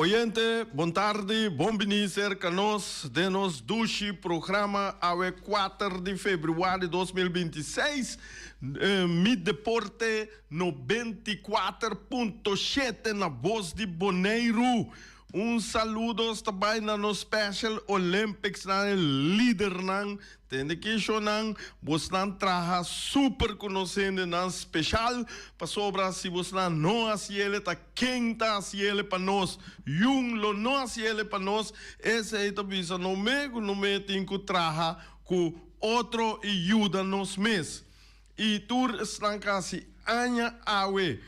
Oyente, bom tarde, bom cerca nós de nos dushi programa ao 4 de fevereiro de 2026, Mi Deporte 94.7 na voz de Boneiro. Saludo também na no Special Olympics na líder nan tende que chonan vos nan traha super conhecendo nan special para sobra se vos nan não asiele ta quem ta asiele para nós lo não asiele para nós esse aí tá visa no me tinco traha com outro e ajuda nos mes e tur estão casi anya awe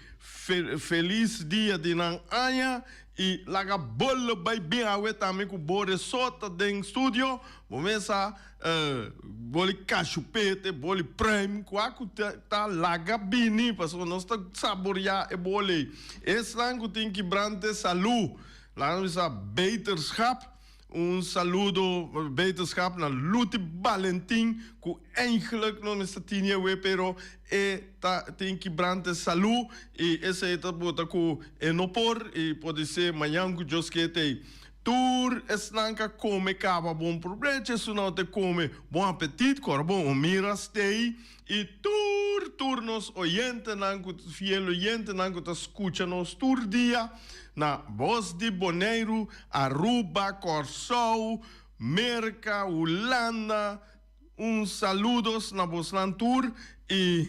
feliz dia de nan anya e laga bolo vai bem awe também com bore sota den studio começa boli cachupete boli prime quaco tá laga bini para nós tá saborear e boli esse lango tem que brande saúde lá nós a beterschap saludo beterschap na Lute Valentin que eigenlijk não está tinha we pero tem que brande saúde e esse é tá com enopor e pode ser manhã que Deus que tem tur esnanca come cava bom problema se não te come bom apetite bom miras tei e tur nos oyente nanco fiel oyente nanco tá escucha nos tur dia na voz de Boneiro, Aruba, Corsou, Merca, Holanda, saludos na Bosland Tour e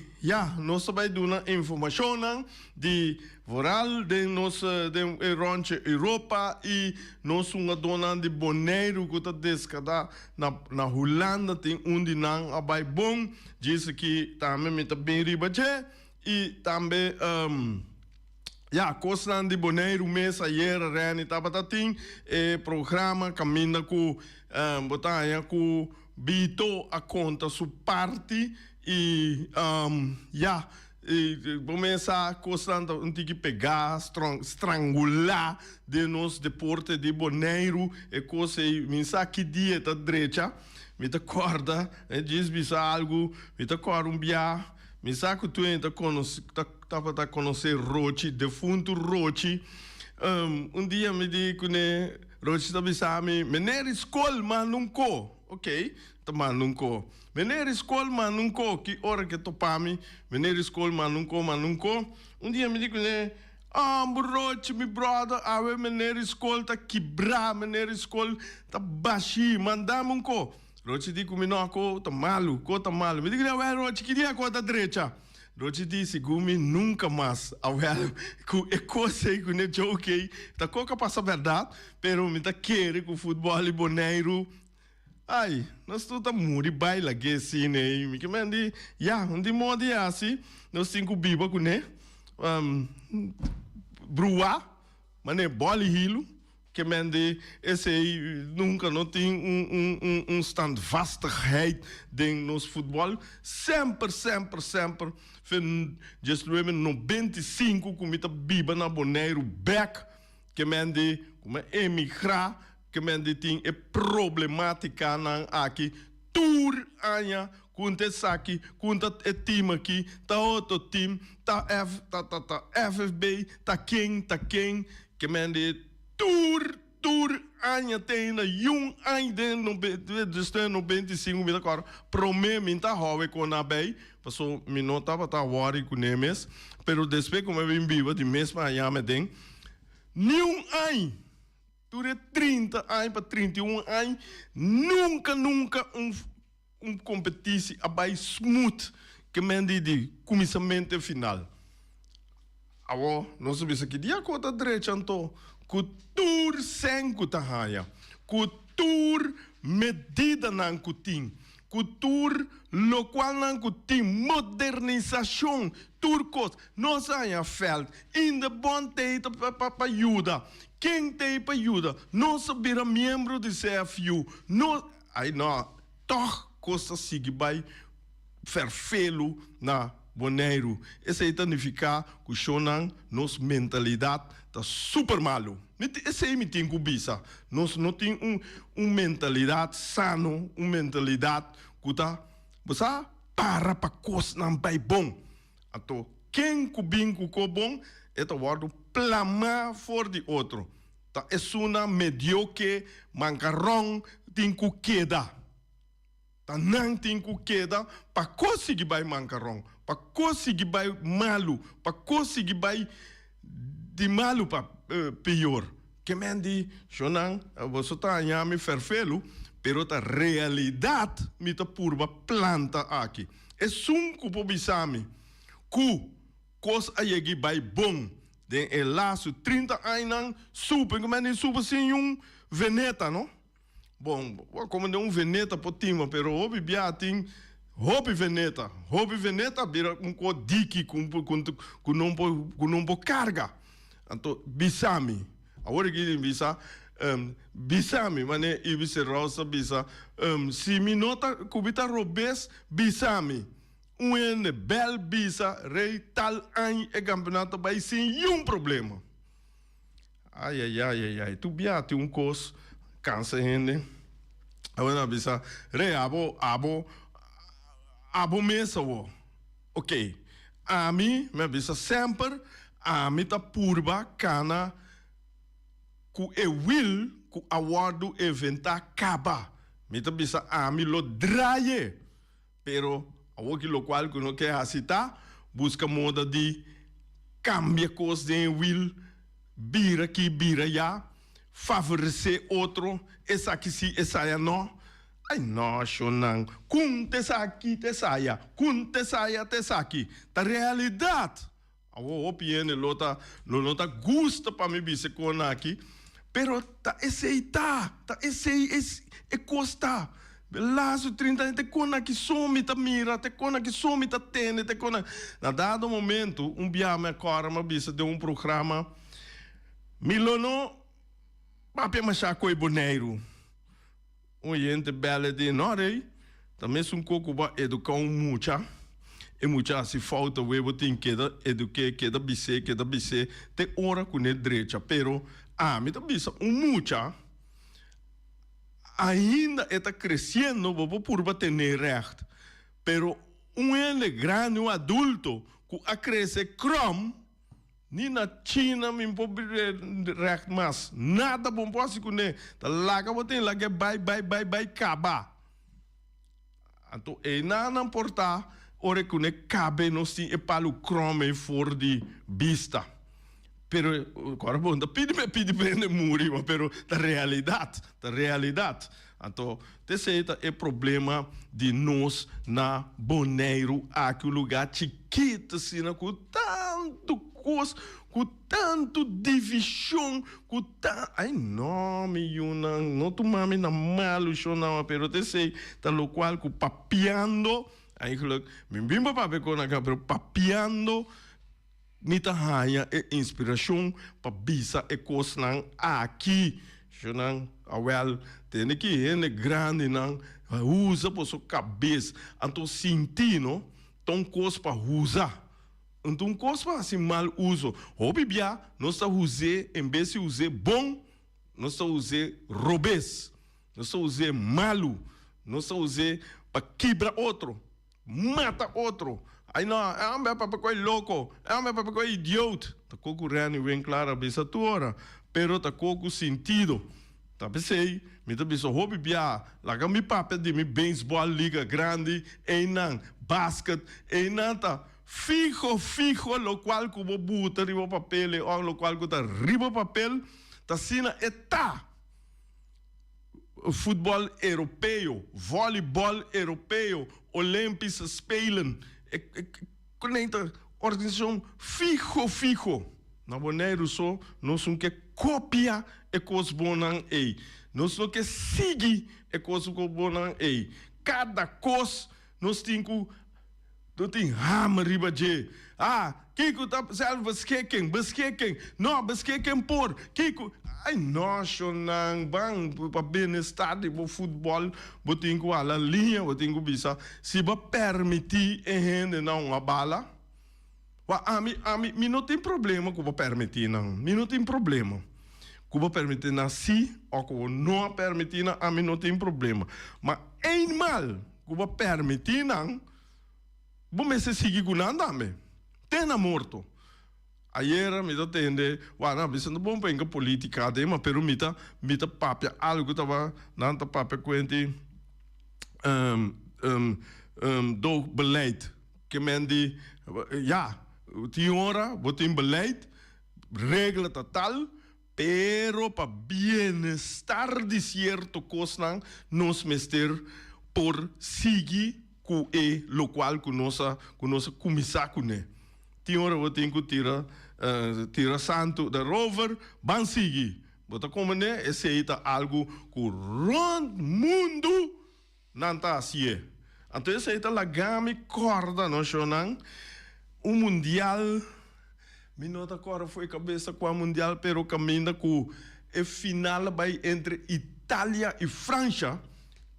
nós também damos informação de voral de nós de rancho Europa e nós dona de Boneiro que está descada na Holanda tem de não abai bom diz que também me tá bem ribache e também Costa de Boneiro, mês ayer, Rani, Tabatatim, programa, caminha com, botanha com, bito a conta, sua parte, e, começa a Costa tem que pegar, estrangular de nos deporte de Boneiro, e coisa, me sabe que dia tá direita, me tá corda, diz algo, me tá corda biá, me sabe que tu ainda estava a conhecer Rochi, defunto Rochi. Dia me disse que Rochi estava dizendo, meneer escola, mas nunca. Ok, tá nunca. Meneer escola, mas nunca. Que hora que topami, meneer escola, mas nunca. Dia me disse que Rochi, meu brother, ave meneer escola, tá quebrar, meneer escola, tá baixi, mandamos nunca. Rochi disse que não, tá malo. Me disse que Rochi, que dia a direita? Rochi disse que nunca mais. É coisa que não é joke. Tá coca passa verdade, pero me tá querer com o futebol e Boneiro. Ai, nós estamos muito baila que assim, né? Me que mande, de modo assim, nós temos biba com né? Brua, mas é bola e hilo. Que mende esse aí nunca não tem standvastigheid ding nos futebol sempre just no 95 como tá biba na Boneiro back que mende como emigrar que mende tem problemática na aqui tour anya kunte saki kunta time aqui tá outro time tá FFB tá quem que mende Tour, anya tem na ano de no 25 mil agora, promê minta hove com a bem, passou minota para worry com nemes, pero depois como eu vim viva de mesmo amanhã me tem, ano, tour 30 anos para 31 anos, nunca competição abai smooth que mende de começamento final. Awo, não sabia se que dia conta direito então. Cultura sem cutahaya, cultura medida não cutim, cultura local não cutim, modernização, turcos, nós aí feld, in de bom teita para ajuda, quem tem para ajuda, nós vira membro de CFU, nós, aí não, toch costa sigue vai ferfelo na Boneiro. Esse aí significa que o Shonan, nossa mentalidade está super malo. Esse aí me tem que bisa. Nós não temos mentalidade sano, mentalidade que está para coisa não vai bom. Então, quem que bem que bom, é o word plamar for de outro. ta es una mediocre mancarrón tinku queda. Ta nang tinku queda pa kosigi bay mancarrón, pa kosigi bay malu, pa kosigi bay di malu pa pior. Que men di, shonang, você tá me ferfelo, pero ta realidad mi ta purba planta aqui. Es un kupo bisami, ku kos ayegi bay bom, den el laço 30 anos super, como é super sem veneta, não? Bom, como de veneta potima, pero hobi biatin, hobi veneta vira diki com não po carga. Então bisami, agora que bisa bisami, mané ibise rosa bisa, se me nota kubita robes bisami. Bel bisa rei tal ano e campeonato vai sem problema. Ai. Tu biate cos cansa gente. Agora bisa rei abo mesa wo. Ok. A mim me bisa sempre a mim ta purba cana ku e will ku awardu eventa acaba. Me ta bisa a mim lo draie. Pero aqui lo qual que não quer aceitar, busca moda de cambia coisas de will, bira aqui, bira já, favorecer outro, essa aqui sim, essa aí não. Ai, não, chonang, cum te aqui, te saia, cum te saia, te aqui. Ta realidade, a opinião lota gusta para me bise com aqui, pero ta aceitar, ta é costa. Laço 30 te cona que some ta mira, te cona que some ta tene, te cona. Na dado momento, biame agora uma bisa de programa. Milono, papi machar coi boneiro. Gente bela de norei, também são coco ba educar mucha. E mucha se falta o tem que educar, queda bise, te ora com ele direita, pero me ta bisa mucha. Ainda está crescendo, vou por ter recht. Pero ele grande, adulto, que a crescer crom, nem na China me pode recht mais. Nada bom posso com ele. Tá lá que vou ter lá que vai acabar. Então, não importa, ora que ele cabe, não se é para o crom for de vista. Pero agora bom, pede para morrer, pero da realidade. Então, terceira é problema de nós na Bonaire, aquele lugar chiquito, assim, com tanto coisa, com tanto divisão, com tanto... Ai, não, não tomame na malo, não, pero terceira, tá lo qual, com papiando, aí, me bimba papi com a pero papiando, mita hanya e inspiração para bisa e coisa nang aqui, chonang awel tem que é grande nang usa por sua cabeça, então sentindo tão coisa para usar, então coisa para assim mal uso, hobby bia não está usar em vez de usar bom, não está usar robês, não está usar malo, não está usar para quebrar outro, mata outro. Ai não, é um papai louco, é um papai idiota. Tá correndo bem claro, bisa tua, pero tá com sentido. Tá pensei, me tá pensando, hobby bia, lá que me papai de me beisebol liga grande, não, basquete, não tá fijo, lo qual que vou botar riba papel, ou lo qual que tá riba papel, tá sina etá. Futebol europeu, voleibol europeu, Olympische Spelen. Conecta organização fijo. Na Bonaire só, nós não que copia e coisa bonan ei. Nós não que seguir e coisa bonan ei. Cada coisa nós temos que hammer riba je. Kiko tá zelf beschikken. Não, beschikken por. Kiko, ai nossa, não, bang, para bem-estar de futebol, botem com a linha, botem com bisa, se vai permitir a gente não a bala, mi não tem problema com permitir não, mi não tem problema, com permitir na si ou com não permitir na, mi não tem problema, mas é mal, com permitir não, vou me seguir com nada me, tem na morto. Ayer me atende, wana bisa no bom penga política de, mas pero mita papia algo tava nanta papia quenti do beleid que men die ja die hora wordt in beleid regla total pero para bienestar de cierto cosnan nos mester por seguir ku lo qual kunosa kumisa kune die hora wordt in tira santo da rover ban sigi bota como né esse é algo ku rond mundo nanta assim então esse é lagami corda no shonan mundial me nota agora foi cabeça com a mundial pero caminha com a final vai entre Itália e França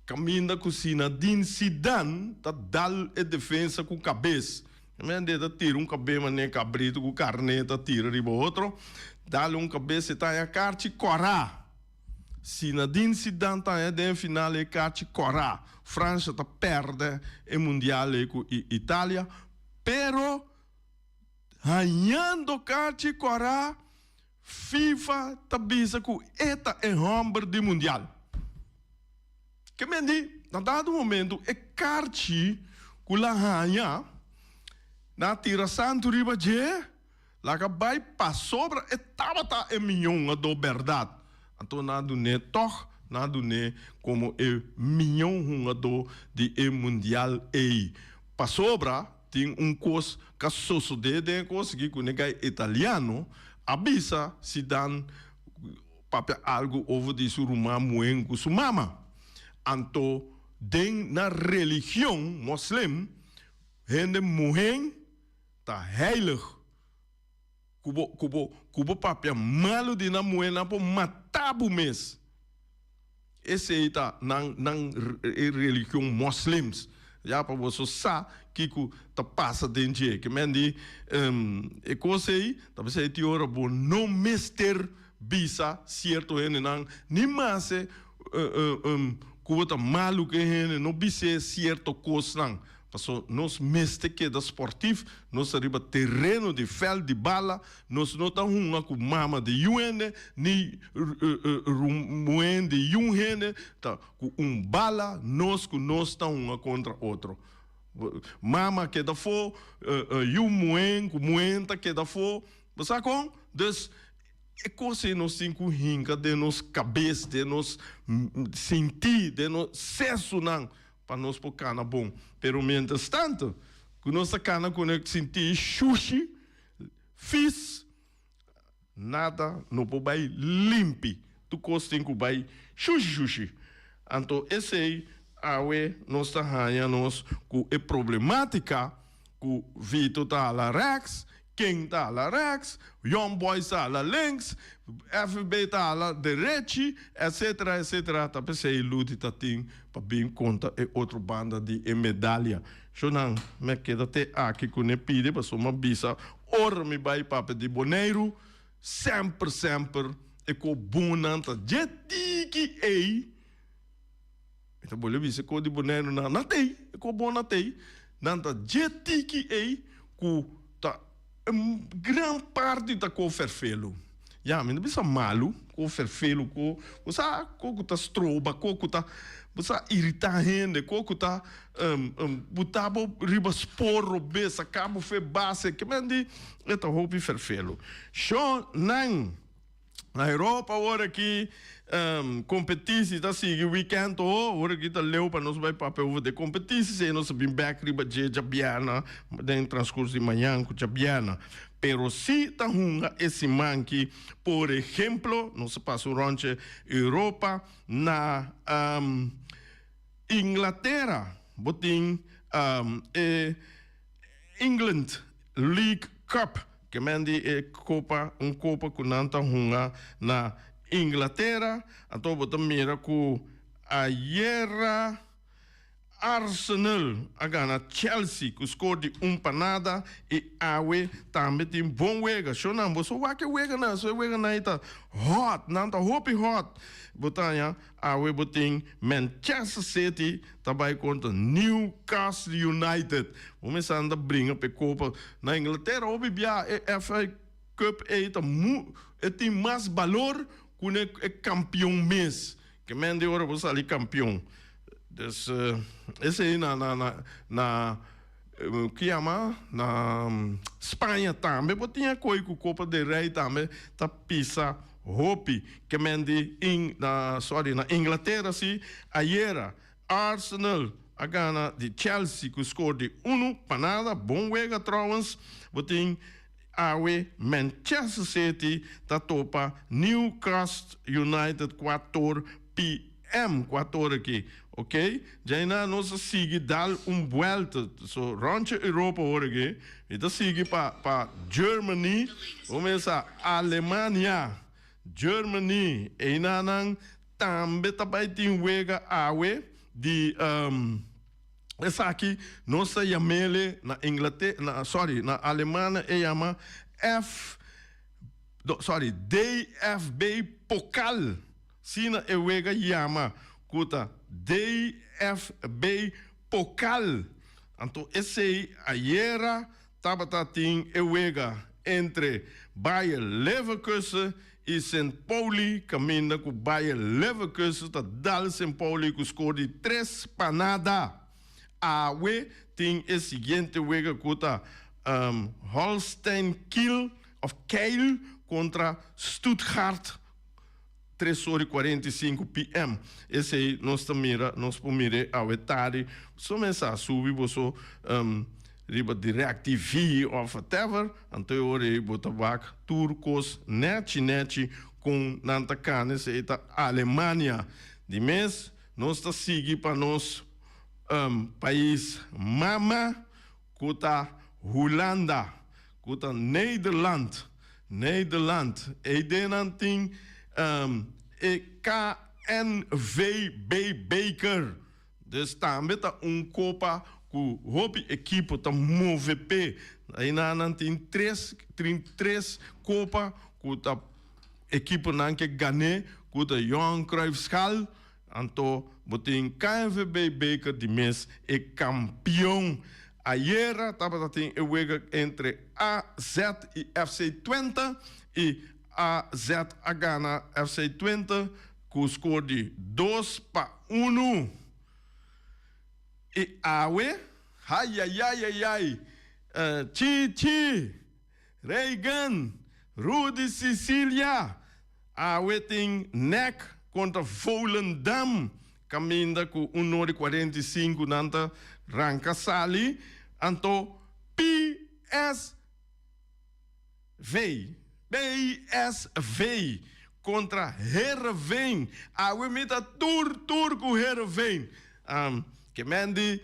caminha com Zinedine Zidane tá dal a defesa com cabeça me dá tira cabelo mané cabrito com carneta tira riba outro dá cabeça tá a carte corá Zinedine Zidane tá a final e carte corá França tá perde o mundial com Itália pero ganhando carte corá FIFA tá bisa com eta é hambre de mundial que me di na dado momento é carte com la ganha na tira santo riba je la que vai pa sobra etapa tá é milhão do verdade então nada né toch nada né como é milhão do de mundial e pa sobra tem coisa que sucede conseguir com ninguém italiano avisa se dan papel algo over de sua irmã moen com sua mama então den na religião muslim gente moen tá heilig kubo papel malo de na moen na po matar o mês esse aí tá na religião muslims já para você saber que tá passa dentro que mendi e coisa aí talvez aí te ora bom não mester bisa certo ele não nem mais tá maluco ele não bisa certo coisa não passou nós mester que da esportivo nós arriba terreno de fel de bala nós não tá com mama de UN nem moen de UN tá com bala nós tá contra outro mama que da fo moen com moenta que da fo você com dus é coisa nós cinco ringa de nos cabeça de nos sentir de nos senso não para nós por cana bom pero mientras tanto que nossa cana com sentir sushi fiz nada no vai limpe tu costa com vai sushi então esse aí awe nós tá ganha nós com é problemática com Vito tá lá Rex King tá lá Rex Young Boys tá lá links FB tá lá direita etc tá pensei luta tá tem para bem conta é outra banda de medalha chonan me queda até aqui com ne pide para soma bisa ora me vai papo de boneiro sempre é com bonanta jetiki ei então boleh bisa ko di boneiro na tei ko bona tei nanta jetiki ei ku ta gran parte da ko ferfelo ja men bisa malu ko ferfelo ko usa ko ta stroba ko ta usa irritar gente ko ta botabo riba sporro besa cabo fe base que men di eta hopi ferfelo sho nan na Europa agora aqui competitie tá assim weekend agora aqui tá leu para nós vai papel de competitie nós bem back riba de Jabiana dentro transcurso de manhã com Jabiana pero se tá hunga esse manque por exemplo nós passa durante Europa na Inglaterra botin England League Cup que mandi copa com nanta hunga na Inglaterra então botam mira com a Guerra Arsenal agora Chelsea que score de panada e awe também tem bom wega shonam boso wa que wega na so wega na ita hot nanta hopi hot botanya awe boting Manchester City também contra Newcastle United vamos andar brinca pe copa na Inglaterra obi bia FA Cup tem mais valor que o campeão mês. Que men de hora você ali campeão. Dus, esse aí que chama na Espanha também, mas tinha coisa com Copa del Rei também, tá pisa hopi, que men de na Inglaterra sim, ayer Arsenal a gana de Chelsea que score de 1-0, bom wega trouwens, botin awe Manchester City tá topa Newcastle United 4 p.m. 4 aqui, ok? Já ainda nós sigue dar vuelta, so ronde Europa agora aqui, então sigue para Germany, vamos a Alemanha, Germany, ainda não também também tem wega awe de essa aqui nossa chamele na Inglaterra, na Alemanha é chama DFB Pokal. Sina ewega yama kuta DFB Pokal. Então esse ayer tabata ting ewega entre Bayer Leverkusen e St. Pauli, caminha com Bayer Leverkusen, tá dal St. Pauli que score de 3-0. Awe tem o seguinte wega kuta Holstein Kiel contra Stuttgart 3h45 p.m. Esse aí nós pomire a vetari, somente a subir você riba direct TV of whatever, anterior botabak turcos neti com nantacane se eta Alemanha. De mês nós tá seguir para nos país mama kuta Holanda, kuta Nederland, e denanting KNVB Beker. Dus também tá copa que hopi equipe tá move pé. Aí não tem três copa que tá equipe não que ganhe, que tá Johan Cruyffschal. Então, botem KNVB Beker de mês é campeão. Ayer estava tem o jogo entre AZ e FC Twente e AZ a Ghana FC Twente com score de 2-1. E Awe, Chichi, Reagan, Rudy Sicilia, Awe tem NEC contra Volendam, caminha com 1h45 nanta ranca sali, anto BSV contra Heerenveen. Awe meta tur com Heerenveen. Que mendi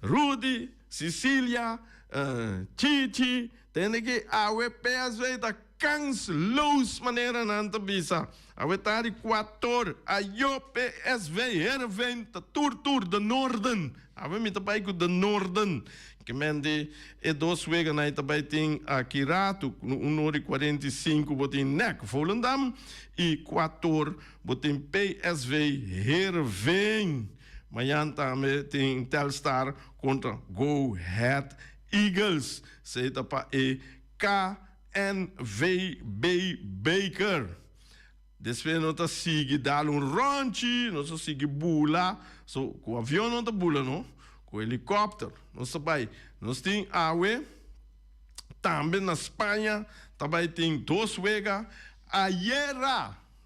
Rudy, Sicilia, Chichi, tem que awe PSV da kansloos maneira nanta bisa. Awe tari 4, ayo PSV, Heerenveen, da tur de Noorden. Awe meta pai com de Noorden. Que mendi e dois wegen na também tem aqui rato 1h45 botem NEC Volendam e 4 botem PSV Heerenveen. Amanhã também tem Telstar contra Go Ahead Eagles. Seita para e KNVB Beker. Depois nós tá sigue dar ronchi, nós sigue bula, so com o avião não tá bula não. Com helicóptero, nós temos awe, também na Espanha, também tem dois wegas. Ayer,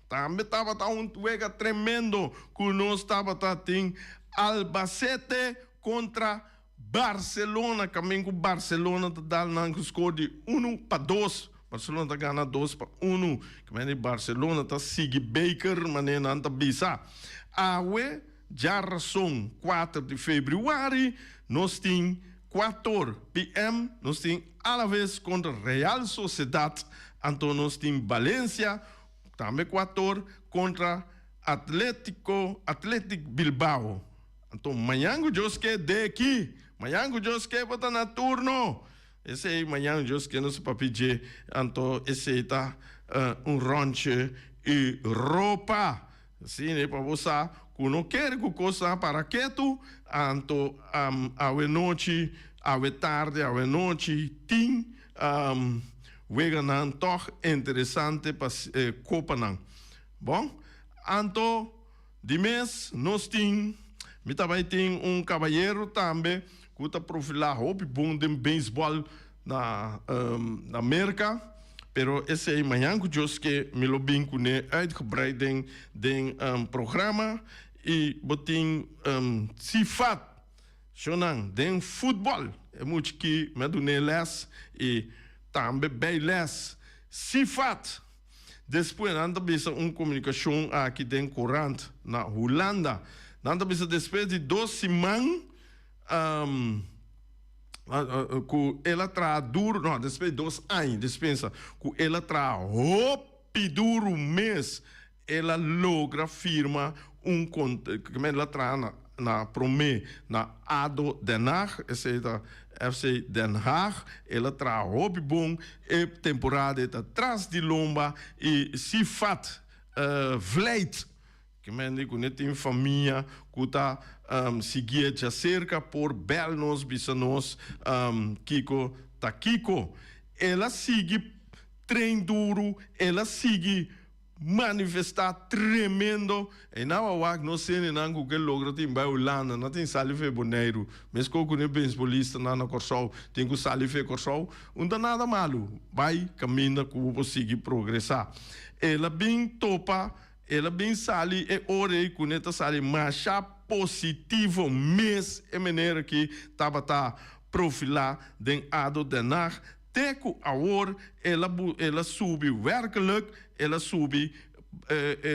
também estava wega tremendo, que nós estava tem Albacete contra Barcelona, caminho com Barcelona, tá dando score de 1-2. Barcelona tá ganhando 2-1, que Barcelona tá sigue Baker, maneira não tá bisa. Awe, já razão 4 de fevereiro, nós temos 4 p.m., nós temos Alavés contra Real Sociedad, então nós temos Valência, também 4, contra Atlético Bilbao. Então, amanhã o Deus quer daqui, amanhã o Deus quer botar na turno. Esse aí, amanhã o Deus quer nos pedir, então esse está rancho e roupa. Sim, é para você. Não quer que coisa para quieto, então, a noite, a tarde, a noite, tem wega nan toch interessante pas kopa nan. Bom, anto di mes nós tem me também tem cavalheiro também que está profilado hopi bom de beisebol na América. Pero esse é manhã que eu que me lo binco ne uitgebreid den programa e botin sifat shonan den futebol é muito que me do les e também bem les sifat. Depois anda bisa comunicação aqui den corante na Holanda. Anda bisa depois de 2 semanas que ela traz duro, não, depois de 2 anos, dispensa, que ela traz roupa duro mês, ela logra firma que ela traz na promê, na ADO Den Haag, FC Den Haag, ela traz roupa bom, e temporada atrás de lomba, e se fat, vleit, que men digo, net tem família, que está seguir de cerca por belnos, bisanos, Kiko, tá Kiko. Ela sigue trem duro, ela sigue manifestar tremendo. E não há não sei nem que logra tem vai Holanda, não tem salife boneiro. Mas como ne beisbolista na Corsol, tem que salife Corsol, não dá nada malo. Vai caminha que o conseguir progressar. Ela bem topa. Ela bem sali e ore kuneta sali macha positivo mês e maneira que tava profilar den ADO Den Haag teco awor ela subi werkelijk ela subi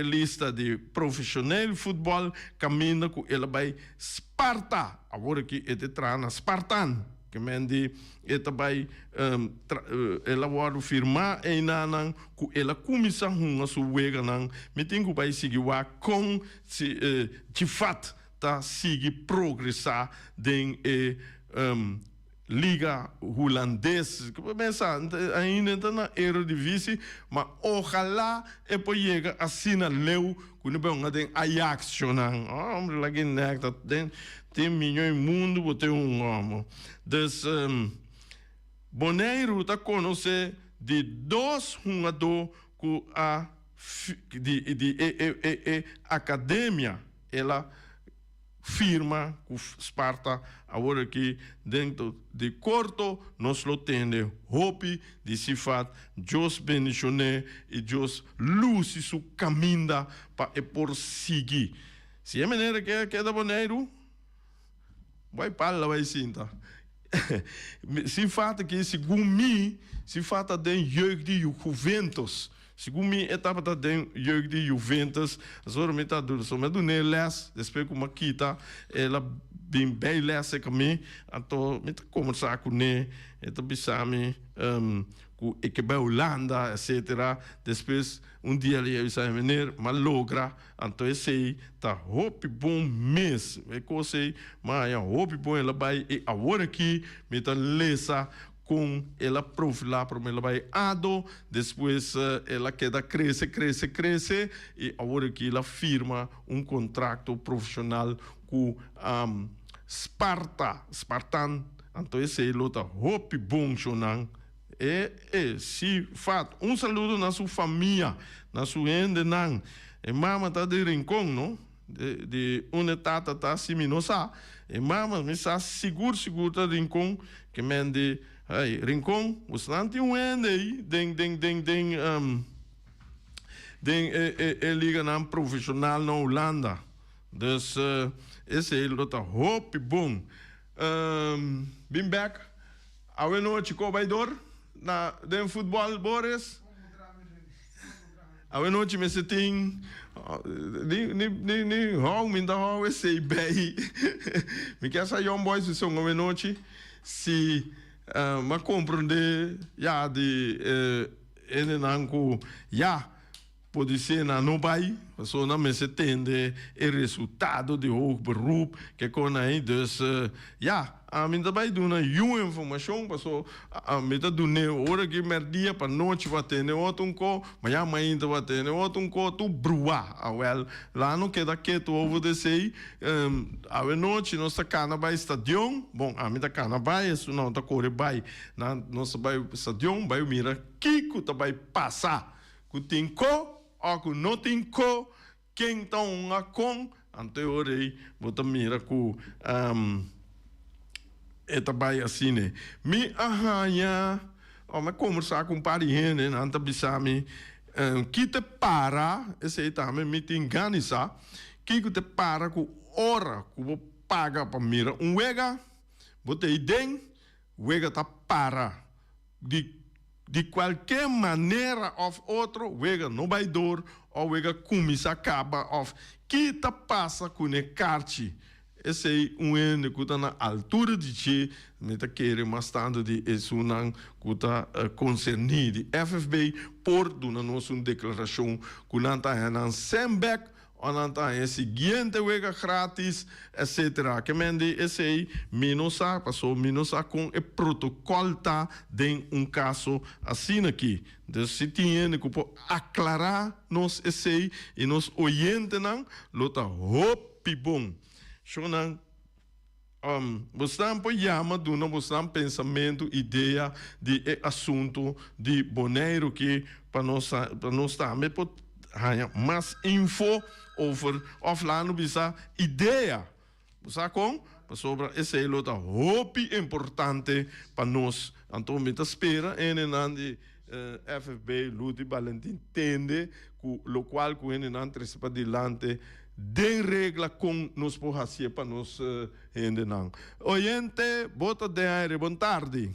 lista de profissioneel voetbal caminha com ela vai Sparta agora que é trana Spartan que mendi eta vai ela vai firmar e nanan que ela começa a sua wega nan me tem que vai seguir wa com de fato tá seguir progressar den liga holandesa que pensa ainda está na Eredivisie mas ojalá é para chegar assim na leu quando bem tem Ajax chonan homem lá que necta tem milhões mundo tem homem des Boneiro tá conhece de 2 jogadores que a de academia ela firma com Sparta agora que dentro de corto nós lo tende hopi de sifat Jos Benichone e Jos Lucy su caminda para por seguir se é maneira que é da Boneiro vai para vai sinta se fata que segundo mim se fata den jeugd de Juventus segundo mim etapa da den jeugd de Juventus agora me tá duro só me do neles depois como aqui tá ela bem lessa que mim então me tá conversar com ne eta bisami com equipe Holanda etc depois dia ali eu saí venir mas logra então esse tá hope bom mês é coisa mas é hope bom ela vai e agora aqui me tá lessa com ela profilar para ela vai ADO depois ela queda cresce e agora que ela firma contrato profissional com Spartan então esse lota hope bom chonan se fat saludo na sua família na sua ende nan e mama tá de Rincon não de uma tata tá siminosa e mama me sa seguro tá de Rincon que mende ai Rincon os não tem ende aí liga nan profissional na Holanda dus esse lota hope bom been back awe no chico baidor na den futebol Boris awe noite me seting ni hong min da hong sei bem me quer sair um boy se são awe noite se ma compreender já de enenanco já pode ser na no bai, so na se tende o resultado de hoog beroep que kon aí dus ja, a mim também dá uma informação, passo a mim tá dando hora que merdia para noite vai ter outro co, mas já amanhã vai ter outro co, tu brua, well, lá não queda quieto over de sei, a noite nossa cana vai estadião, bom, a mim tá cana vai, isso não tá corre vai, na nossa vai estadião, vai mira Kiko tá vai passar, que tem co ou não tem co, quem tá a com, anteorei, bota mira com eta bai assim, né? Me arranha, mas conversar com pariente, né? Anta bisami, que te para, esse aí também me te engana, que te para com hora, que vou pagar para mira wega, botei den, wega tá para de qualquer maneira of outro, wega não vai dor, ou wega começa acaba of que te passa com ne carte. Esse é ano que está na altura de que me tá querendo mais tanto de isso não que está concernido de FFB por dona nossa declaração que não está em Sembec ou não está em seguinte wega grátis etc. Que mende esse aí minosa passou minosa com o protocolo tá de caso assim aqui. Então se tinha que aclarar nos esse aí e nos oyentes não lota hopi bom. Shonan, você chama do não você pensamento, ideia de assunto de boneiro que para nós também pode mais info over offline bisa ideia, você com sobre esse é outra hopi importante para nós. Então me espera de FFB Ludi Valentim entende que o qual que ele não para dilante de regla com nos porracia para nos gente não. Oyente, bota de aire, boa tarde.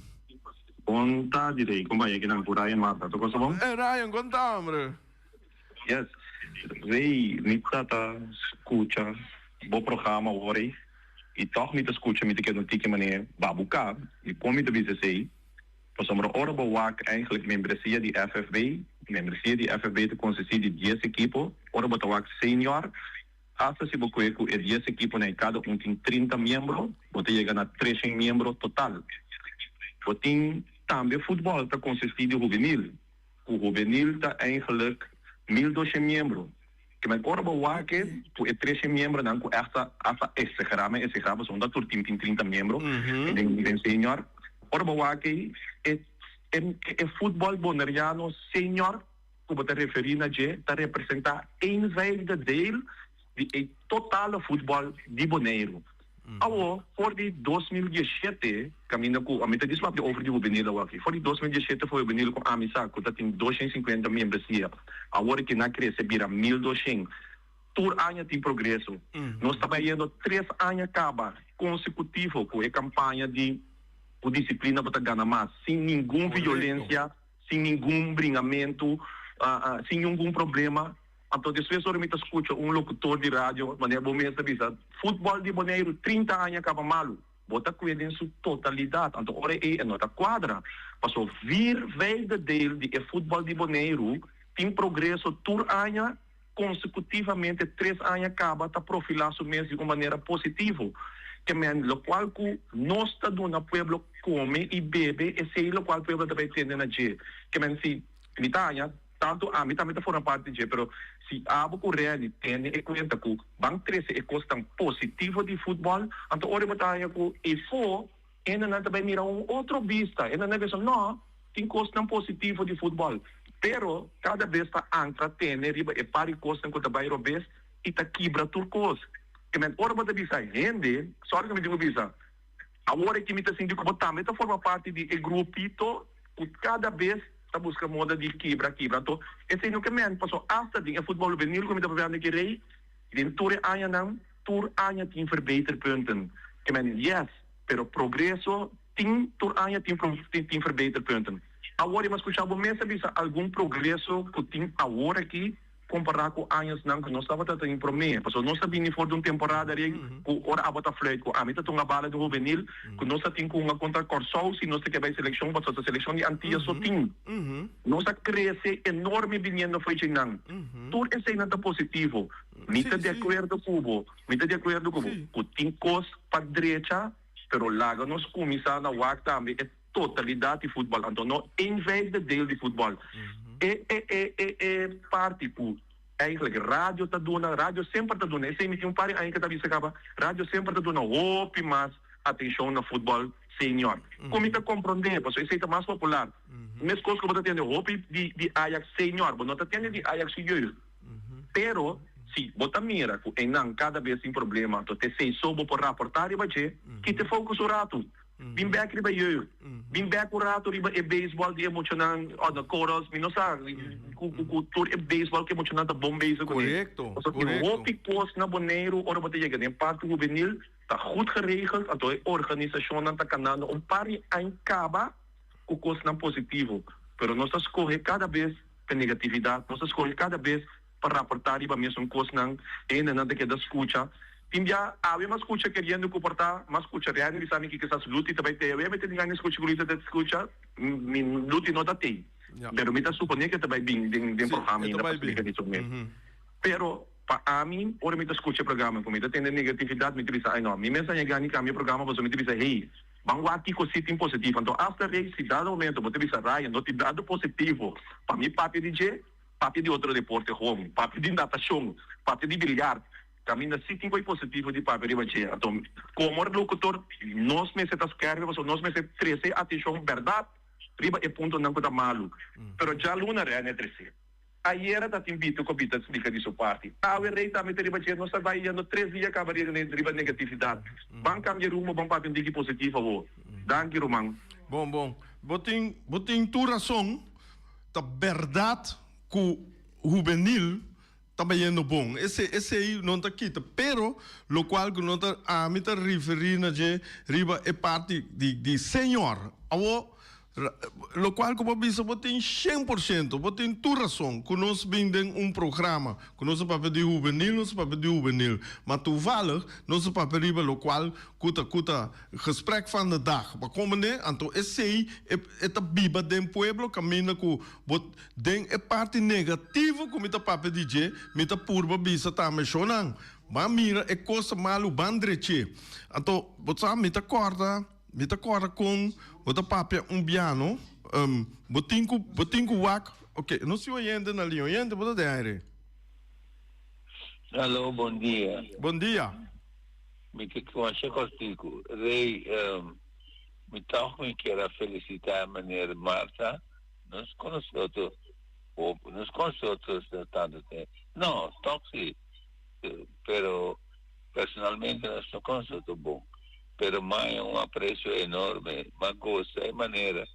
Boa tarde, Rei. Como vai? Aqui na Ryan Mata. Tu gosta bom? Ryan, conta, hombre. Yes. Rei, me tá escuta, bom programa hoje. E toch me escuta, me te noticia maneira babuca. E como me te sei, passamos a hora bewak eigenlijk membresia de FFB, membresia de FFB te consistir de 10 equipos, hora bewak senior. Hasta se você com 10 equipos, cada um tem 30 membros, você chega a 300 membros total. Você tem também futebol, que consiste de juvenil. O juvenil está eigenlijk 1200 membros. Que mas agora o que tu é 300 membros, não com essa esse grama são da turma tem 30 membros, tem senior. Agora o que é futebol boneriano senior, como te referir na je, está representar een vijfde deel de totale voetbal de Bonaire. Alô, voor die 2017, caminho com a meta disso over de juvenil aqui. Voor die 2017 foi o juvenil com a missa, que tá tem 250 membros hier. Agora que na cresce vira 1200. Por ano tem progresso. Nós trabalhando 3 anos acaba consecutivo com a campanha de disciplina para ganhar mais, sem nenhuma violência, sem nenhum bringamento, sem nenhum problema. Então, depois eu me escuto locutor de rádio, maneira bom mesmo, futebol de Bonaire, 30 anos acaba malo. Bota cuidado em sua totalidade. Então, ora é nota quadra. Passou vir verde dele de futebol de Bonaire, tem progresso por ano, consecutivamente, 3 anos acaba, está profilando mesmo de uma maneira positiva. Que o qual que nós está dando ao pueblo come e bebe, e sei o qual o pueblo também tem na dia. Que se Itália, tanto a mim também forma parte de, pero se a Bucurreani tem e conta que bang 13 é costa positivo de futebol, então ora batalha que e for, ainda não também mira outro vista, ainda não vejo não, tem costa positivo de futebol. Pero cada vez está antra tem riba e pari costa que também robes e está quebra turcos. Que men ora bota bisa rende, sorry que me digo bisa. Agora que me tá sentindo como tá, me tá forma parte de grupito, que cada vez tá busca moda de quebra. Então, esse não que men passou hasta de futebol juvenil como tá vendo que rei, de tour anja não, tour anja tem verbeterpunten. Que men yes, pero progresso tem tour anja tem verbeterpunten. Agora mas escuchar bom mesa bisa algum progresso que tem agora aqui comparar com anos não que nós estava tendo problema, porque nós sabíamos fora de uma temporada aí com hora a botar fleet com a meta tunga bala do juvenil, que nós temos uma contra Corsol, se nós temos a seleção, mas a seleção de Antia só tem. Nós cresce enorme vindo foi não. Tudo é nada positivo. Mita de acordo com o tem cos para direita, pero laga nós começar na WAC também é totalidade de futebol. Então, não em vez de deel de futebol. É parte por eigenlijk rádio tá dando, rádio sempre tá dando. Esse é um pare aí que tá vendo acaba. Rádio sempre tá dando hope mais atenção no futebol senior. Como está compreender, porque esse é mais popular. Mesmo coisa que você tem hope de Ajax senior, você não tá tendo de Ajax junior. Pero se você mira que não cada vez tem problema, então te soube por raportar e vai que te foca o rato. Bim back riba eu. Bim back o rato riba e baseball de emocionante, no chorus, não sabe, cultura e baseball que emocionante bom base Correcto. O hope post na Bonaire, ora você chega em parte juvenil, tá goed geregeld, então a organização não tá canando pari em caba com coisa não positivo, pero nós escolhe cada vez a negatividade, nós escolhe cada vez para raportar riba mesmo coisa não que da escuta. Tinha a uma escuta querendo comportar, mas escuta real, eles sabem que essas lutas também tem. Eu também tenho escuta que você escuta, luta não tem. Pero me tá supondo que também bem programa ainda para explicar isso mesmo. Pero para mim, ora me tá escuta programa, como tem negatividade, me diz, ai não, me mensagem ganha que meu programa você me diz, hey, vamos aqui com sítio positivo. Então, after race, se dado momento, você diz, Ryan, não te dado positivo. Para mim, papi de papi de outro deporte, home, papi de natação, papi de bilhar. Camina sim foi positivo de papel riba che. Então, como locutor, nós meses das cargas, nós meses 13 atenção verdade, riba é ponto não que tá malo. Pero já luna é né 13. Aí era da timbito com bita explica disso parte. A rei também riba che, nós vai indo 3 dias acabaria riba negatividade. Ban cambiar rumo, ban papel de positivo vou. Danke, Roman. Bom. Botin tu razão, tá verdade que o juvenil também é bom. Esse aí não está quita. Pero, lo qual que não está a mim está referindo a riba é parte de senhor. Lo qual que você tem 100%, você tem tua razão. Que nós vendemos programa, que nós papel de juvenil, mas tu vale, nós papel riba, lo qual kuta gesprek van de dag. Maar komen ne, então esse aí é a biba do pueblo, caminha com den é parte negativa como tá papel DJ, me tá purba bisa tá me chonang. Mas mira é coisa malu bandreche. Então, você me tá corda com bota papel piano, botinco wak. Ok, não se oyente na linha, oyente bota de aire. Alô, bom dia. Bom dia. Me que conhecer contigo. Rei, me toca que era felicitar a maneira Marta. Nos conhecemos tanto tempo. Não, toque, pero personalmente nós não conhecemos bom. Pero mais um apreço enorme, mas gosta de maneira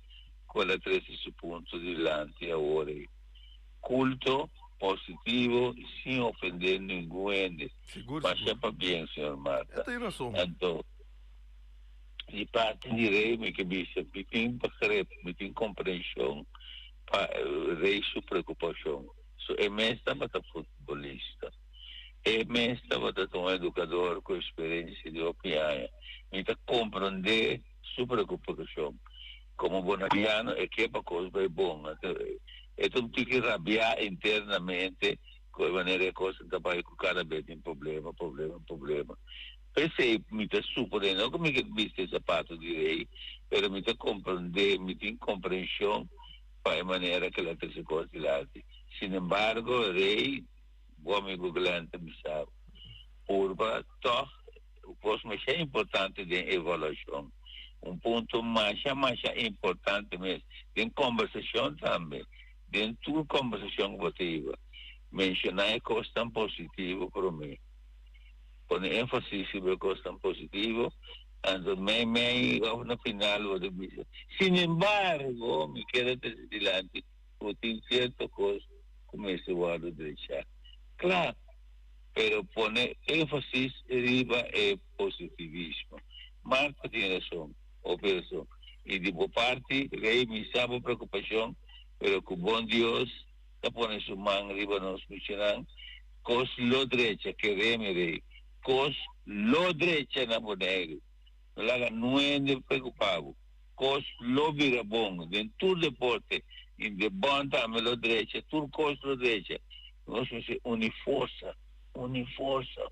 com a 13 pontos de lante agora. Culto, positivo, sem ofender ninguém. Mas sempre bem, senhor Marta. Tem razão. Então, de parte de rei, me que bicha, me tem compreensão, rei sua preocupação. É mesmo para futebolista. É mesmo para um educador com experiência de opinião. Então, compreender sua preocupação. Como bonariano, é que é para coisa bem bom. Então, tem que rabiar internamente, com a maneira que a coisa está para cada vez tem problema. Pensei, me está super, não como que viste sapato de rei, mas me está compreender, me tem compreensão para a maneira que ela tem se considerada. Sin embargo, rei, o amigo Glante me sabe, urba, toch, o coisa mais importante de evolução. Ponto mais importante mesmo, de conversação também, de tua conversação votiva, mencionar coisas tão positivas para mim. Pôr ênfase sobre coisas tão positivas, então, no final, vou dizer, sin embargo, me quero dizer delante, porque tem certa coisa como esse lado de deixar. Claro, pero poner énfasis arriba é positivismo. Marta tem razão, operação. E de boa parte, rei me sabe preocupação, pero com bom Deus, te pone su mano arriba nos mencionan, cos lo derecha que remere, cos lo derecha na Bonaire, no laga no é preocupado, cos lo vira bom, en tu deporte, in de banda a lo derecha, tu cos lo derecha, nós se uni força,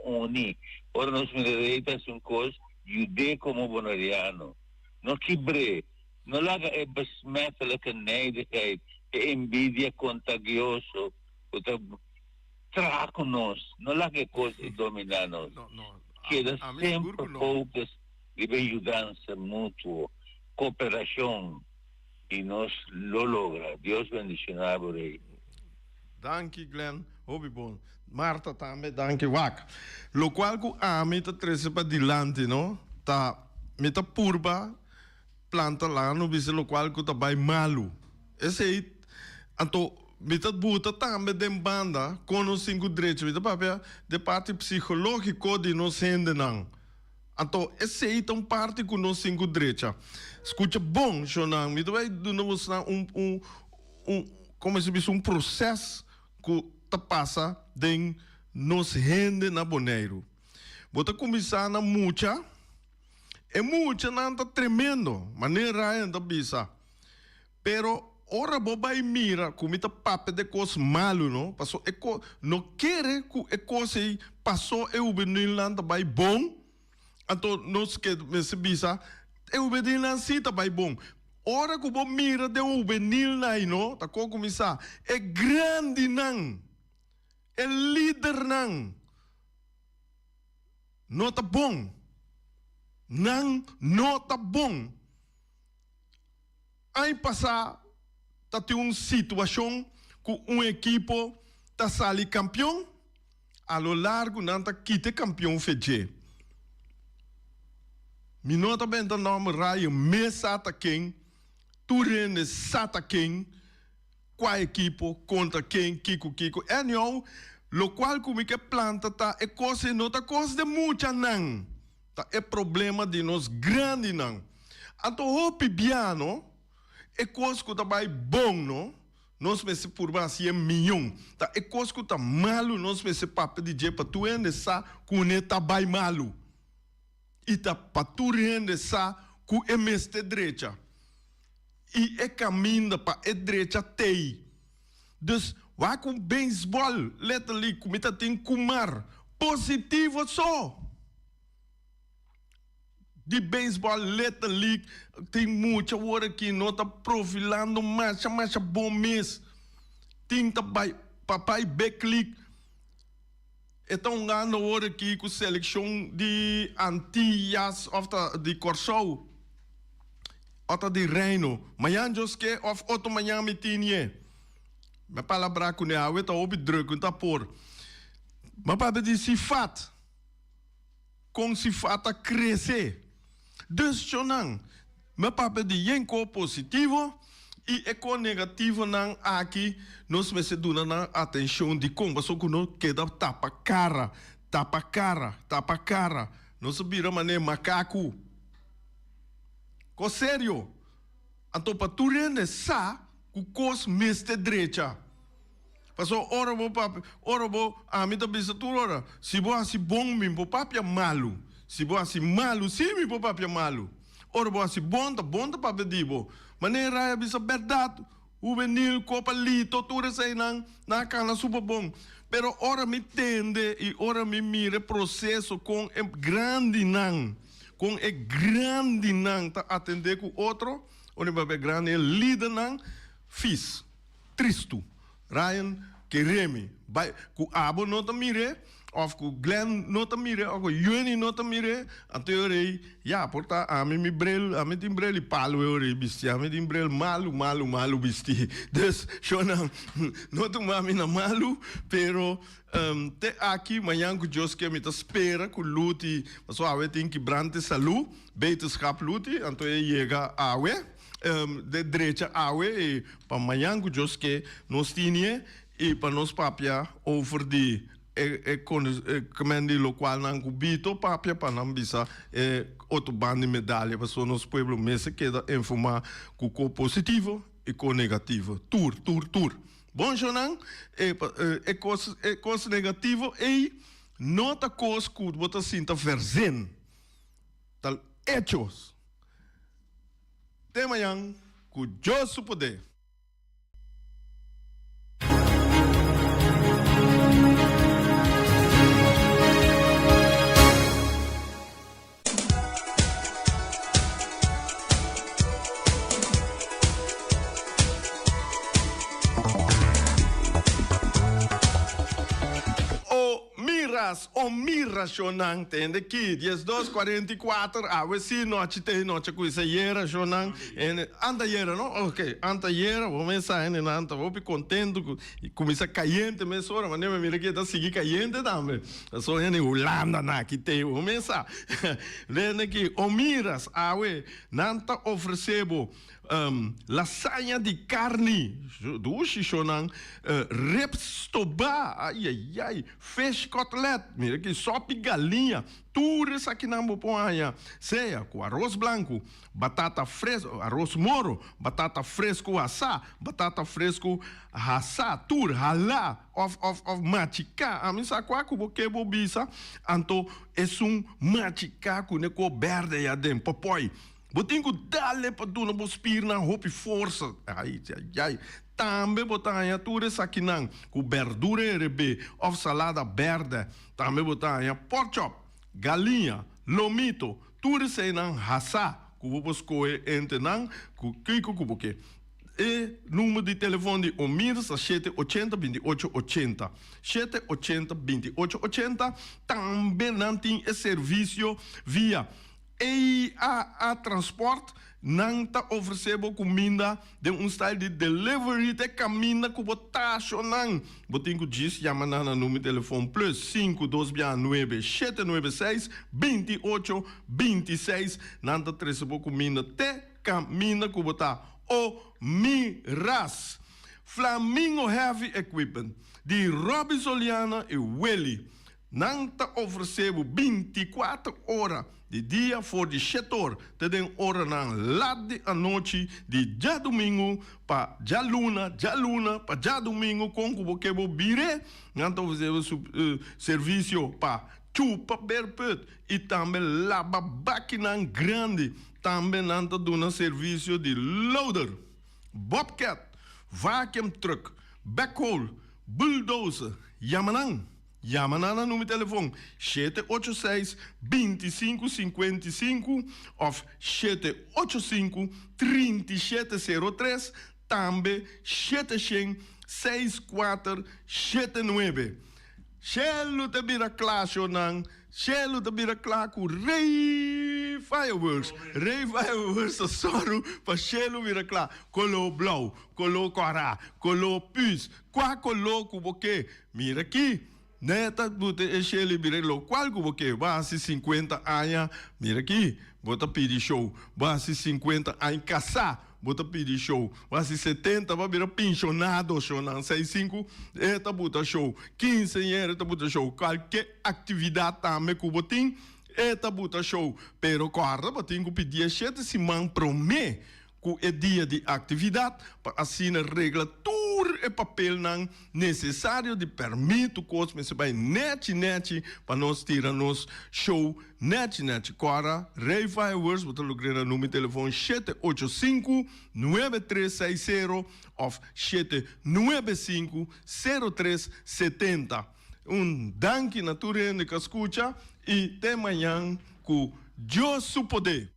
uni. Ora nós me dereitas um cos, jude como bonariano, no quebre, no laga é besmettelijke nijdigheid, é envidia contagioso, traga nós, não laga é coisa dominar nós. Queda sempre focus de ajudança mútua, cooperação, e nós lo logra. Deus bendicionar por aí. Danke, Glenn. Hobby bom. Marta também, danke, Wak. Lo qual que a mim tá treze para dilante, no? Tá, me tá purba, planta lá no bicho, lo qual que tá bem malu. Esse aí, então, me tá buta também de banda, com os 5 direitos, me tá papel, de parte psicológico de nós sendo não. Então, esse aí tem parte com os 5 direitos. Escuta bom, Jonang, me vai mostrar como se diz, processo que tá passa de nos rende na Bonaire. Bota começar na mucha, e mucha não tá tremendo, maneira ainda bisa. Pero ora boba e mira, como tá papo de coisa malo, não? Passou não quer que a coisa passou e o benil lá tá bem bom. Então nós que se bisa, e o benil lá sim tá bem bom. Ora que o mira de o benil lá, não? Tá como começar, é grande não. É líder não tá bom. Não tá bom. Aí passar, tá tem uma situação que equipo tá sali campeão, a lo largo não tá quite campeão feje. Minota bem tá nome raio mesa tá quem, turene sata quem, qual equipo contra quem, kiko. É não, lo qual como que planta tá é coisa não tá coisa de muita não. Tá é problema de nós grande não. Então o pibiano é coisa que tá bem bom, não? Nós se por mais é milhão. Tá é coisa que tá malo, nós se papo de je para tu ende sa com ne tá bem malo. E tá para tu ende sa com é meste direita. E é caminho para a direita tei. Dus waar com beisebol, letterlijk, como tá tem kumar positivo só. De beisebol, letterlijk, tem muita hora que não está profilando mais bom mês. Tem também papai backlick. Então, ganhando hora aqui com a seleção de Antillas, of de Corsou, ou de Reino. Manhã, Joske, of outro manhã, me tinha. Mas palavra com a água, está ouvindo druk, está por. Mas para de sifat, com sifat a crescer. Dus Jonang, me papo de yenko positivo e eco negativo nang aqui nós me se duna na atenção de como só que não queda tapa cara, nós vira mané macaco. Co sério? Então para tu rende sa com cos meste direita. Passou ora bo a mim também se tu ora. Se boa se bom mim po papia malo. Se boa assim malo, sim, me papia malo. Ora boa assim bom tá papia dibo. Maneira é bisa verdade. O benil copa lito tudo sei na cana super bom. Pero ora me tende e ora me mira processo com é grande não. Com é grande não tá atender com outro. Onde vai grande é líder não. Fiz. Tristo. Ryan Keremi. Vai com abo não tá mire. Of ku Glenn nota mire, of ku Yuni nota mire, anteorei, ja, porta a mim tim brel palo euri bisti, a mim tim brel malu bisti. Dus shona nota mami na malu, pero te aqui manhã ku Joske me ta espera ku luti, mas o ave tem que brante salu, beterschap luti, antoe chega awe. De direita awe e para manhã ku Joske nos tinha e para nos papia over de comandi local nan cubito papia para não bisa outro bando de medalha para só nos pueblo mesa queda informar com positivo e com negativo tour Bom, Jonan, coisa negativa e nota coisa que você sinta verzin. Tal hechos. Tema yang que eu supode. O miras, Jonan, entende que 12:44, se noite tem noite com isso era, Jonan, anda era, não? Ok, anda era, vamos sair, anda, vou contento, começa caiente, mas ora, mas nem mira que tá seguir caiente também. Só é Holanda na que tem, vamos sair. Lendo que o miras, nanta oferecebo lasanha de carne, dushi Jonan, repstoba, fish cutlet, mira que sopa galinha, tudo isso aqui na Boponha, ceia com arroz branco, batata fresca, arroz moro, batata fresco assá, batata fresco assá, tur halá, of machicar, a mim sabe que porque bobisa, então é machicar com neco verde ya dem, popoi. Botinho dale para tu não bospir na roupa força. Ai. Também botanha tudo isso aqui não. Com verdura rebe, ou salada verde. Também botanha pork chop, galinha, lomito. Tudo isso aí não raça. Que vou buscar entre não. Que porque. E número de telefone de Omir, 780-2880. 780-2880. Também não tem esse serviço via a transporte não está oferecendo comida de style de delivery de caminho que botar não. Botinho diz chama na número de telefone plus 529 796 2826 não está oferecendo comida de caminho que botar o Miras Flamingo Heavy Equipment de Robbie Soliana e Welly não está oferecendo 24 horas de dia for de setor, tem hora na lade à noite, de já domingo para já luna, para já domingo, com o que vou bire, então fazer o serviço para chupa berpet e também lava máquina grande, também não dando serviço de loader, bobcat, vacuum truck, backhoe, bulldozer, Yamanang. Yamanana número de telefone 786-2555 ou 785-3703, também 764-79. Chelo te bira classe nan, chelo te bira classe com Ray Fireworks. Ray Fireworks é soro para chelo bira classe. Colo blau, colo cora, colo pus, qua colo cuboque. Mira aqui. Neta, bota ele birelo qual que vai se 50 anos, mira aqui, bota pedir show, vai se 50 anos caçar, bota pedir show, vai se 70, vai virar pensionado, show, não, 65, eta bota show, 15 anos, eta bota show, qualquer atividade também que botin, eta bota show, pero corda, botin que pedir 7 semanas promê, que é dia de atividade, para assinar regra, tudo é papel não necessário de permito coisa, mas vai net, para nós tirar nos show, net, agora, Ray Fireworks, botar o número de telefone 785-9360 ou 795-0370. Danke naturalmente que escuta e até amanhã com Deus o poder.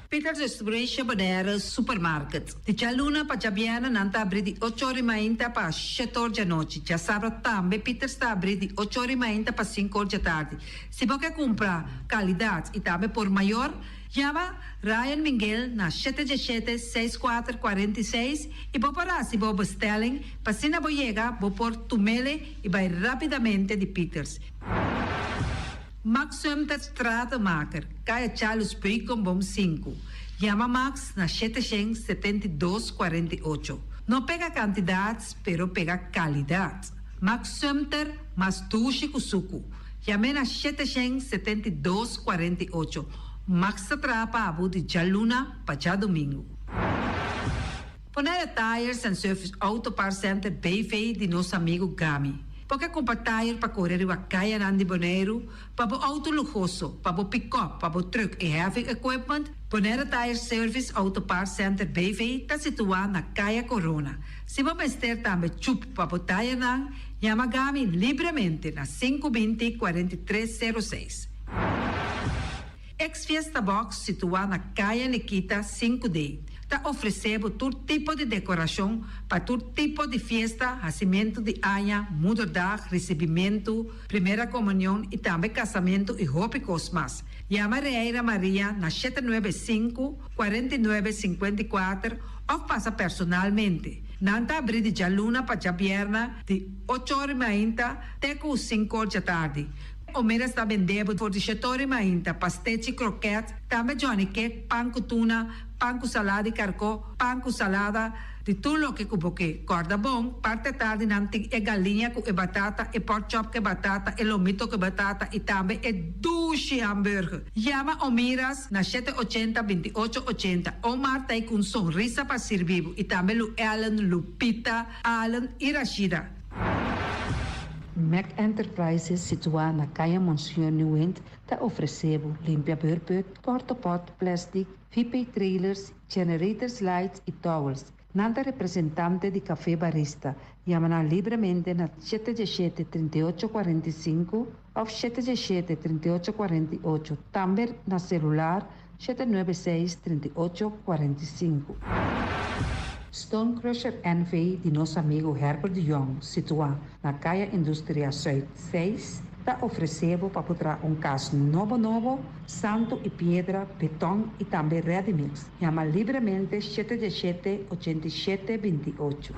Peter's Distribution Bodera Supermarket. De Chaluna para Jabiana nanta abri di 8h30 para 7h da noite. Já sabe também Peter's está abri di 8h30 para 5h da tarde. Se você comprar qualidade e também por maior, chama Ryan Miguel na 717-6446 e vou parar se vou bestelling, para se não chega, vou pôr tumele e vai rapidamente de Peter's. Max Sumter Stratenmaker, Kaya Charles Picom Bom 5. Chama Max na 772-48. Não pega quantidades, pero pega qualidade. Max Sumter, mas tushi kusuku. Chame na 772-48. Max atrapa abu de Jaluna para já domingo. Bonera Tires and Service Auto Parts Center BV de nosso amigo Gami. Porque comprar tire para correr a caia nandi Bonaire, para o auto luxuoso, para o pick-up, para o truck e heavy equipment, Bonera Tire Service Auto Parts Center BV está situado na Caia Corona. Se você ter também chup para o tire nang, llama Gami livremente na 520-4306. Ex-Fiesta Box situado na Caia Nikita 5D. Está oferecendo todo tipo de decoração para todo tipo de festa, nascimento de anha, mudança, recebimento, primeira comunhão e também casamento e roupas mais. Llama Reira Maria na 795-4954 ou passa personalmente. Nanta abrir de jaluna para jabierna de 8h30 até 5h da tarde. O meras está vendendo por 17h30 pastéis e croquetes, também Johnny Cake, pão com tuna, pão com salada e carcó, pão com salada, de tudo o que cuboque. Corda bom, parte tarde nanti é galinha com batata, e pork chop com batata, e lomito com batata, e também é duche hambúrguer. Llama o miras na 780-2880, ou Marta aí com sonrisa para servir, e também o Ellen, Lupita, Alan e Rashida. Mac Enterprises, situado na Caia Monsenhor Nieuwend, está oferecendo limpia burput, porta-pot, plastic, VP trailers, generators lights e towels. Nada representante de café barista. Llama livremente na 717-3845 ou 717-3848. Também na celular 796-3845. Stone Crusher NV de nosso amigo Herbert de Jong, situado na Caia Indústria Zuid 6, está oferecendo para botar caso novo, santo e pedra, betão e também ready-mix. Llama livremente 717-8728.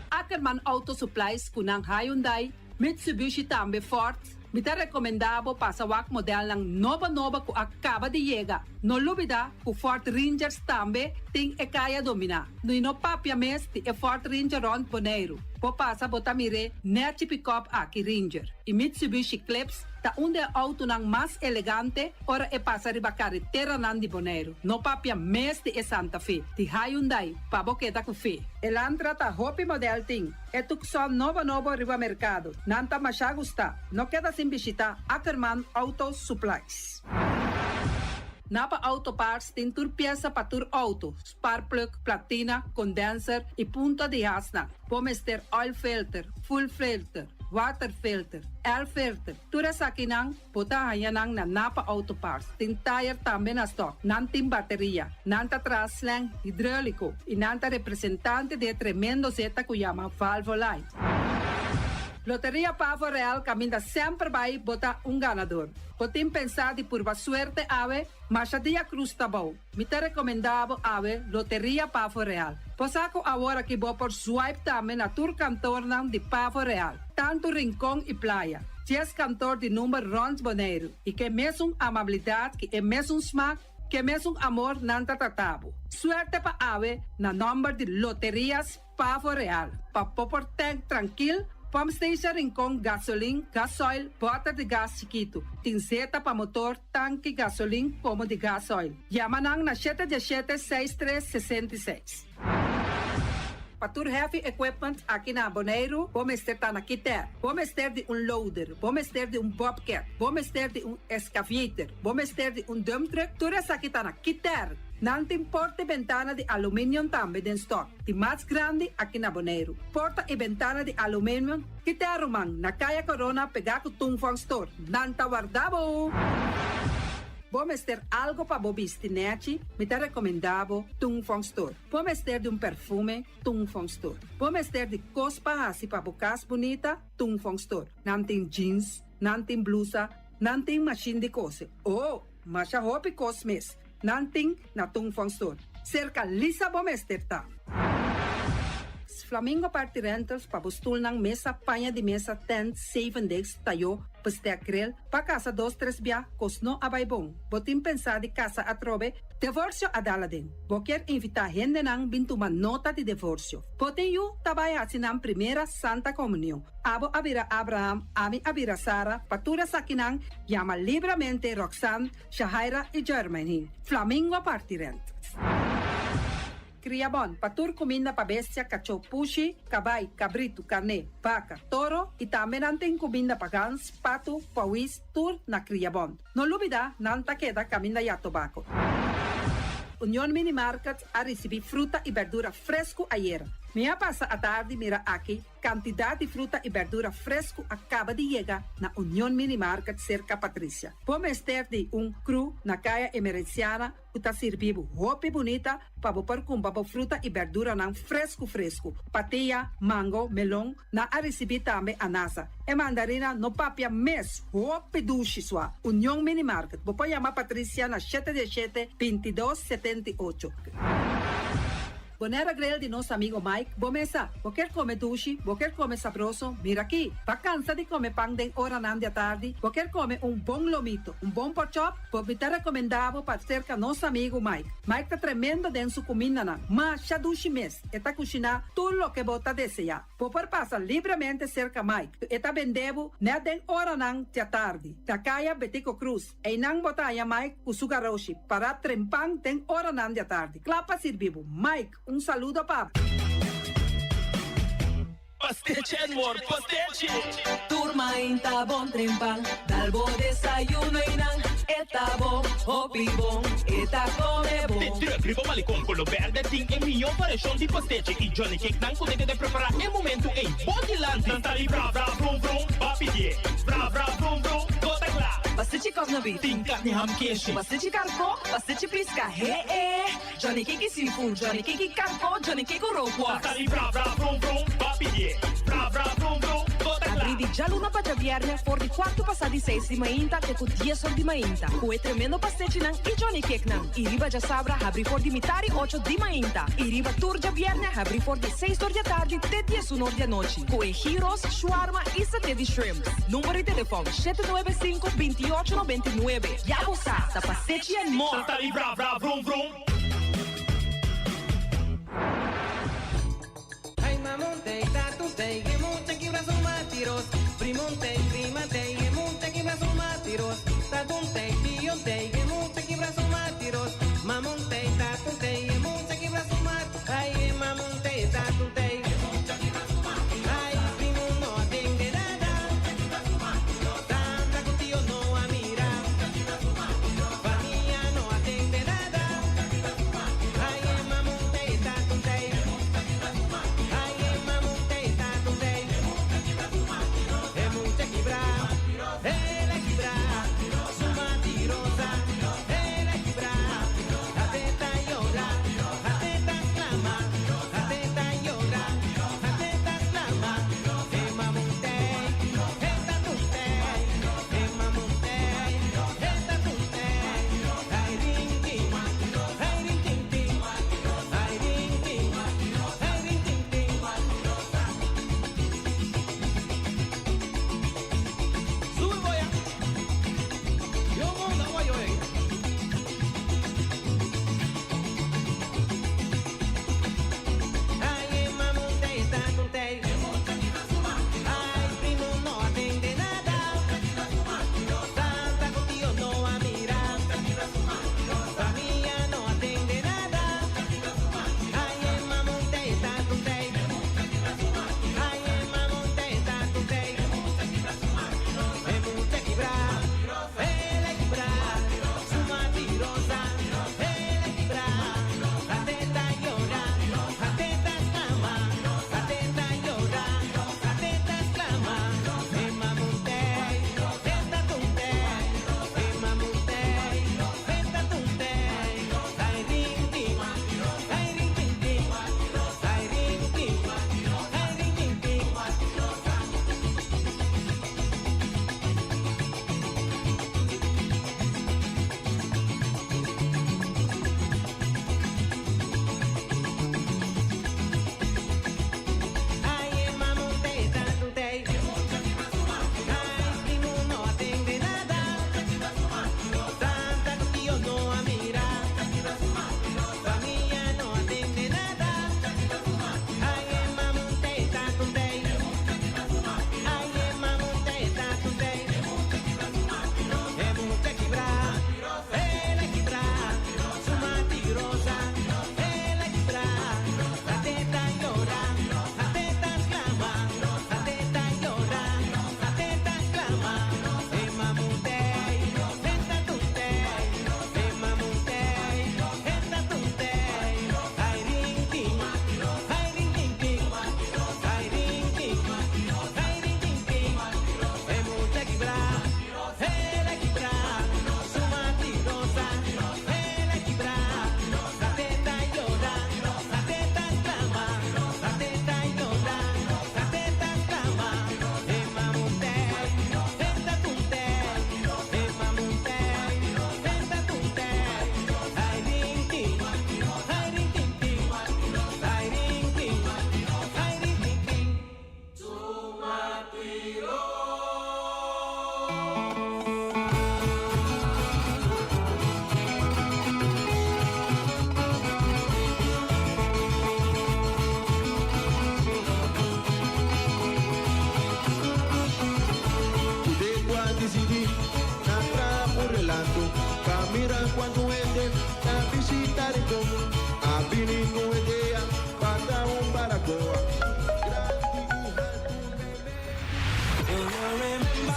Ackerman Auto Supplies kunang Hyundai, Mitsubishi também Ford, me está recomendado para o modelo ng nova que acaba de chegar. No lubida, o Ford Rangers também tem e kaya domina. No papia mes ti e Ford Ranger Ron Bonaire. Po pasa botamire net pick-up aqui Ranger. E Mitsubishi Eclipse ta auto ng mas elegante ora e pasa riba carretera nandi Bonaire. No papia mes ti e Santa Fe. Ti Hyundai pa boqueta ku fe. Elantra ta hopi model ting. E tukson novo riba mercado. Nanta masya gusta. No queda sin visita Ackerman Auto Supplies. Napa Auto Parts tem tur pieza para tur auto, spark plug, platina, condenser e punta de hasna. Pomester oil filter, full filter, water filter, air filter. Tura sa kinang, puta hayanang na Napa Auto Parts. Tem tire também na stock, nanting bateria, nanta traslang hidráulico e nanta representante de tremendo zeta que chama Valvoline. Loteria Pavo Real caminha sempre vai botar ganador. Podem pensar de pura suerte ave, mas a dia cruz tá bom. Me te recomendava ave Loteria Pavo Real. Posaco agora que vou por swipe também na tour cantor de Pavo Real. Tanto rincão e praia. 10 cantor de número Rons Bonaire. E que mesmo amabilidade, que é mesmo smack, que mesmo amor nanta tratabo. Suerte pa ave na número de Loterias Pavo Real. Pa popor tank tranquilo. Pump station Rincon, gasolina, gasoil, bota de gás chiquito. Tinzeta para motor, tanque, gasolina, como de gasoil. Yamanang na 717-6366. Patur heavy equipment aqui na Bonaire, vamos ter na Kiter, vamos ter de loader, vamos ter de bobcat, vamos ter de excavator, vamos ter de dump truck, tudo isso aqui na Kiter. Não tem porta e ventana de alumínio também em stock. De mais grande aqui na Bonaire. Porta e ventana de alumínio que te arrumam na Caia Corona pegar com Tungfang Store. Não tá guardado. Vamos ter algo para bobistinete, me te recomendavo Tungfang Store. Vamos ter de perfume, Tungfang Store. Vamos ter de cospa assim para bocas bonita, Tungfang Store. Não tem jeans, não tem blusa, não tem machine de coser. Oh, mas a roupa cosmes. Nanting na Tungfang Store. Cerca lisa bomester ta. Flamingo Party Rentals pa bustul ng mesa, panha de mesa, tent, 7 days, tayo, pastea grill, pa casa 2-3 bia, kosno abay bong. Botim pensa di casa atrobe, divorcio adala din. Boker invita gente nang bintuman nota di divorcio. Poteyu tabay hasinang primera Santa Comunión. Abo abira Abraham, ami abira Sara, patura sakinang, llama libremente Roxanne, Shahaira y Germany. Flamingo Party Rentals. Criabon, patur comida para bestia, cachorro, pushi, cabay, cabrito, carne, vaca, toro e também nantem comida para gans, pato, pauis, tur na Criabon. No lubida, nanta queda caminda ya tobacco. União Mini Market a receber fruta e verdura fresco ayer. Minha passa a tarde mira aqui, quantidade de fruta e verdura fresco acaba de chegar na União Mini Market cerca Patrícia. Vamos ter de cru na caia emergenciana, que está servindo roupa bonita para pôr com fruta e verdura não fresco. Patia, mango, melão, na a receber também anasa. E mandarina no papia mês, roupa duche sua. União Mini Market. Vou chamar Patrícia na 717-2278. Bonera grel de nosso amigo Mike, bomesa, quer comer duche, quer comer sabroso, mira aqui, pa cansa de comer pão de hora nan de tarde, quer comer bom lomito, bom pork chop, me tá recomendável para cerca nosso amigo Mike. Mike tá tremendo dentro sua comida nan, mas já duche mês, e tá cozinhando tudo o que bota desejar. Por passar livremente cerca Mike, e tá vendendo na den hora nan de tarde, da caia Betico Cruz, e não botar a Mike com sugaroshi, para trempang den hora nan de tarde. Clapa servivo, Mike, saludo, papá. Pastiche and more pastiche. Turma inta bon trempal, dalbo desayuno inang, eta bon, hopi bon, eta come bon. Te tira gribo malicom con lo verde ting e mio variação de pastiche e Johnny Cake não consegue de preparar em momento em body land. Tantali bra bra brum brum, papi die, bra bra brum brum, gota lá. Pastiche carne beef, Ting carne ham queijo. pastiche carco, pastiche pisca, Johnny Cake seafood, Johnny Cake carco, Johnny Cake roquas. Tantali bra bra brum brum, papi die, bra bra brum brum, gota lá. Abri di già luna para viernes, for di quarto passati 6 di mainta, che con 10 ore di mainta. Cue tremendo pastiche nan e Johnny Cake nan. I riba già sabra, abri for di mitari 8 di mainta. I riba turgia viernes, abri for di 6 ore di tardi, te 10 ore di noci. Cue gyros, shawarma e satè di shrimp. Numero di telefono 795-2899. Ya sa, ta pastiche and more. Tantali bra bra brum brum. Ai mamontei, tatutei, gemuntei, kibrasul matiros. Primuntei, primatei, gemuntei, kibrasul matiros. Tatuntei, piontei, gemuntei, kibrasul matiros. Mamontei, tatutei, gemuntei, kibrasul matiros. Ai mamontei, tatutei. Ai primo no atende nada. Tanta contigo no a mirar. Familia no atende nada. Ai mamontei, tatutei. Ai mamontei, tatutei. É muita quebrar, ela quebrar, suma tirosa, ela quebrar.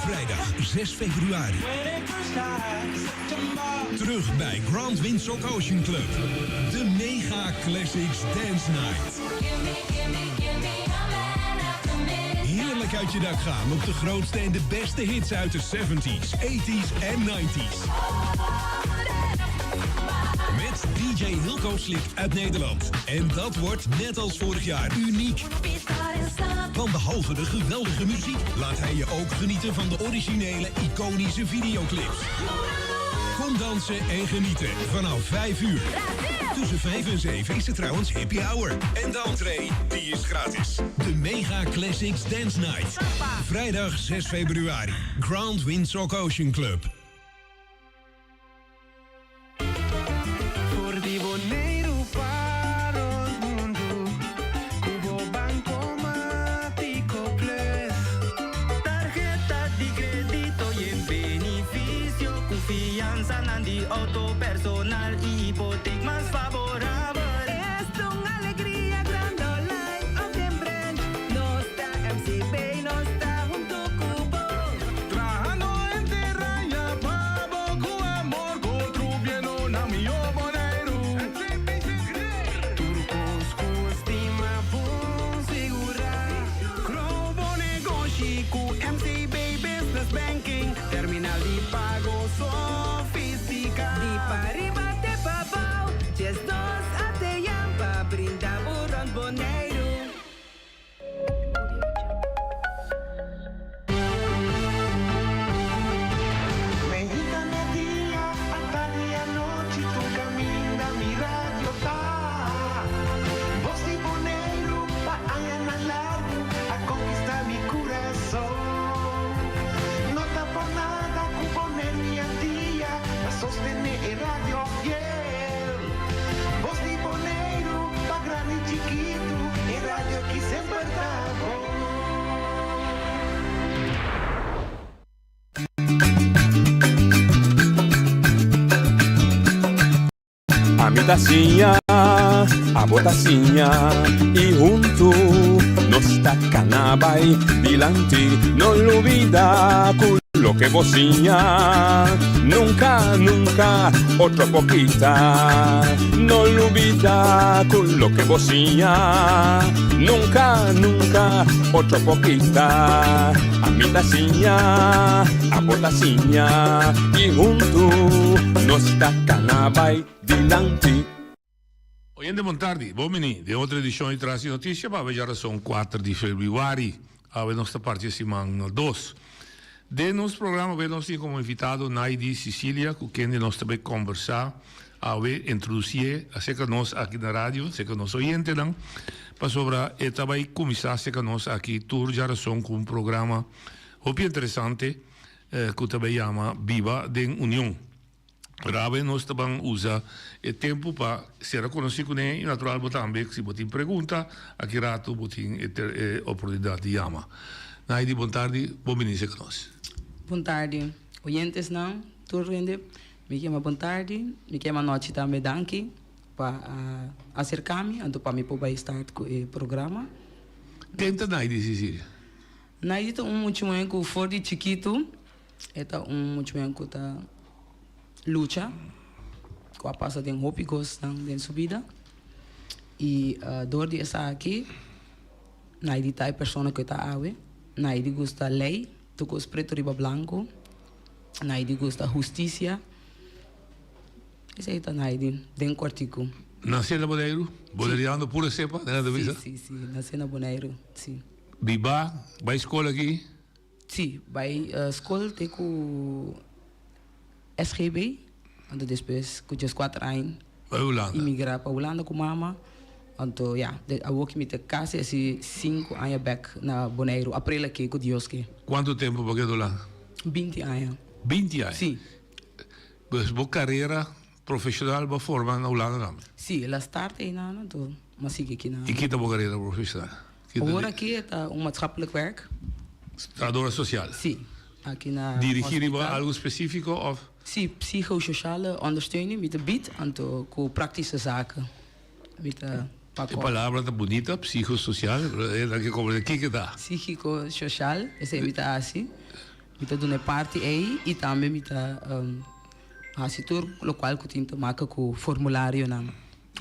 Vrijdag 6 februari. Terug bij Grand Windsock Ocean Club. De Mega Classics Dance Night. Heerlijk uit je dak gaan op de grootste en de beste hits uit de 70s, 80s en 90s. Met DJ Hilco Slicht uit Nederland. En dat wordt net als vorig jaar uniek. Want behalve de geweldige muziek laat hij je ook genieten van de originele, iconische videoclips. Kom dansen en genieten vanaf 5 uur. Tussen 5 en 7 is het trouwens happy hour. En de entree, die is gratis. De Mega Classics Dance Night. Vrijdag 6 februari. Grand Windsock Ocean Club. Por Diboneiro para o mundo, Cubo Banco Mático Plus, tarjeta de crédito y en beneficio, confianza en auto personal y hipoteca más favorable. Es una alegría grande online of en brand, no está MCB, no está junto Cubo. Trabajando en terraña, pavo, con amor, contribuyendo na mi Boneiro. Turcos com estima, bom segurar. Globo negócio com MCB Business Banking, terminal de pago sofisticado. De pariba até babau, just dos até yamba, brinda por Boneiro. Mexicana día, a tarde y a noche, tu camina, mi radio tá. Voz de Boneiro, pa allá largo, a conquistar mi corazón. No está por nada, con Boneiro y a día, a sostener el radio fiel. Voz de Boneiro, pa grande y chiquito, el radio que siempre está bom. A mi tacinha, a botacinha e junto nos tacanabay dilante, no olvida lo que bocinha, nunca, nunca otro poquita, no olvida lo que bocinha, nunca, nunca otro poquita, a mi tacinha, a botacinha e junto nos tacanabay dilante. Oyente Montardi, bomini, de outra edição de Traz Notícia, para já são 4 de fevereiro, a nossa parte semana 2. De nosso programa, nós temos como invitado Naidi Sicília, com quem nós também conversar, a introduzir, a ser que nós aqui na rádio, ser que nós oyente, para sobre, e também começar, ser que nós aqui, tour já são com um programa muito interessante, que também chama Viva de União. Rabe nós também usa o tempo para ser reconhecido com ele, e natural, também, se você pergunta, aqui rato, você tem oportunidade de chamar. Naidi, boa tarde, bem-vindo com nós. Boa tarde, oyentes não, tudo rende. Me chamo boa tarde, me chamo noite também, danke, para acercar-me, então para me poder estar com o programa. Quem é Naidi, Cecília? Naidi é muito bem com fora de chiquito, é muito bem com a luta, com a passa de hope gosto de subida. E dor de estar aqui, Naidi é a pessoa que está aí, Naidi gosta da lei, tu gosta preto riba blanco, Naidi gosta da justiça. Esse aí está Naidi, den cortico. Nasceu na Boneiro? Boneriano pura cepa, né, da visa? Sim, nasceu na Boneiro, sim. Biba, vai escola aqui? Sim, vai escola tem com SGB, então depois com os 4 anos. Vai Holanda? Imigrar para Holanda com mama. Então, ja, eu vou que me ter casa esse 5 anos back na Boneiro, april aqui com Deus que. Quanto tempo para que lá? 20 anos. 20 anos? Sim. Mas boa carreira profissional para formar na Holanda também? Sim, ela starta aí na então, mas sigue aqui na. E que tá boa carreira profissional? Agora aqui é maatschappelijk werk. Trabalhadora social? Sim, aqui na. Dirigir algo específico ou? Zie, psychosociale ondersteuning met de bied en de praktische zaken. Met de A palavra tá bonita, psicossocial, é que como que dá. Psicossocial, essa é assim. Met doen parte aí e também met asitur local que tinta marca com formulário na.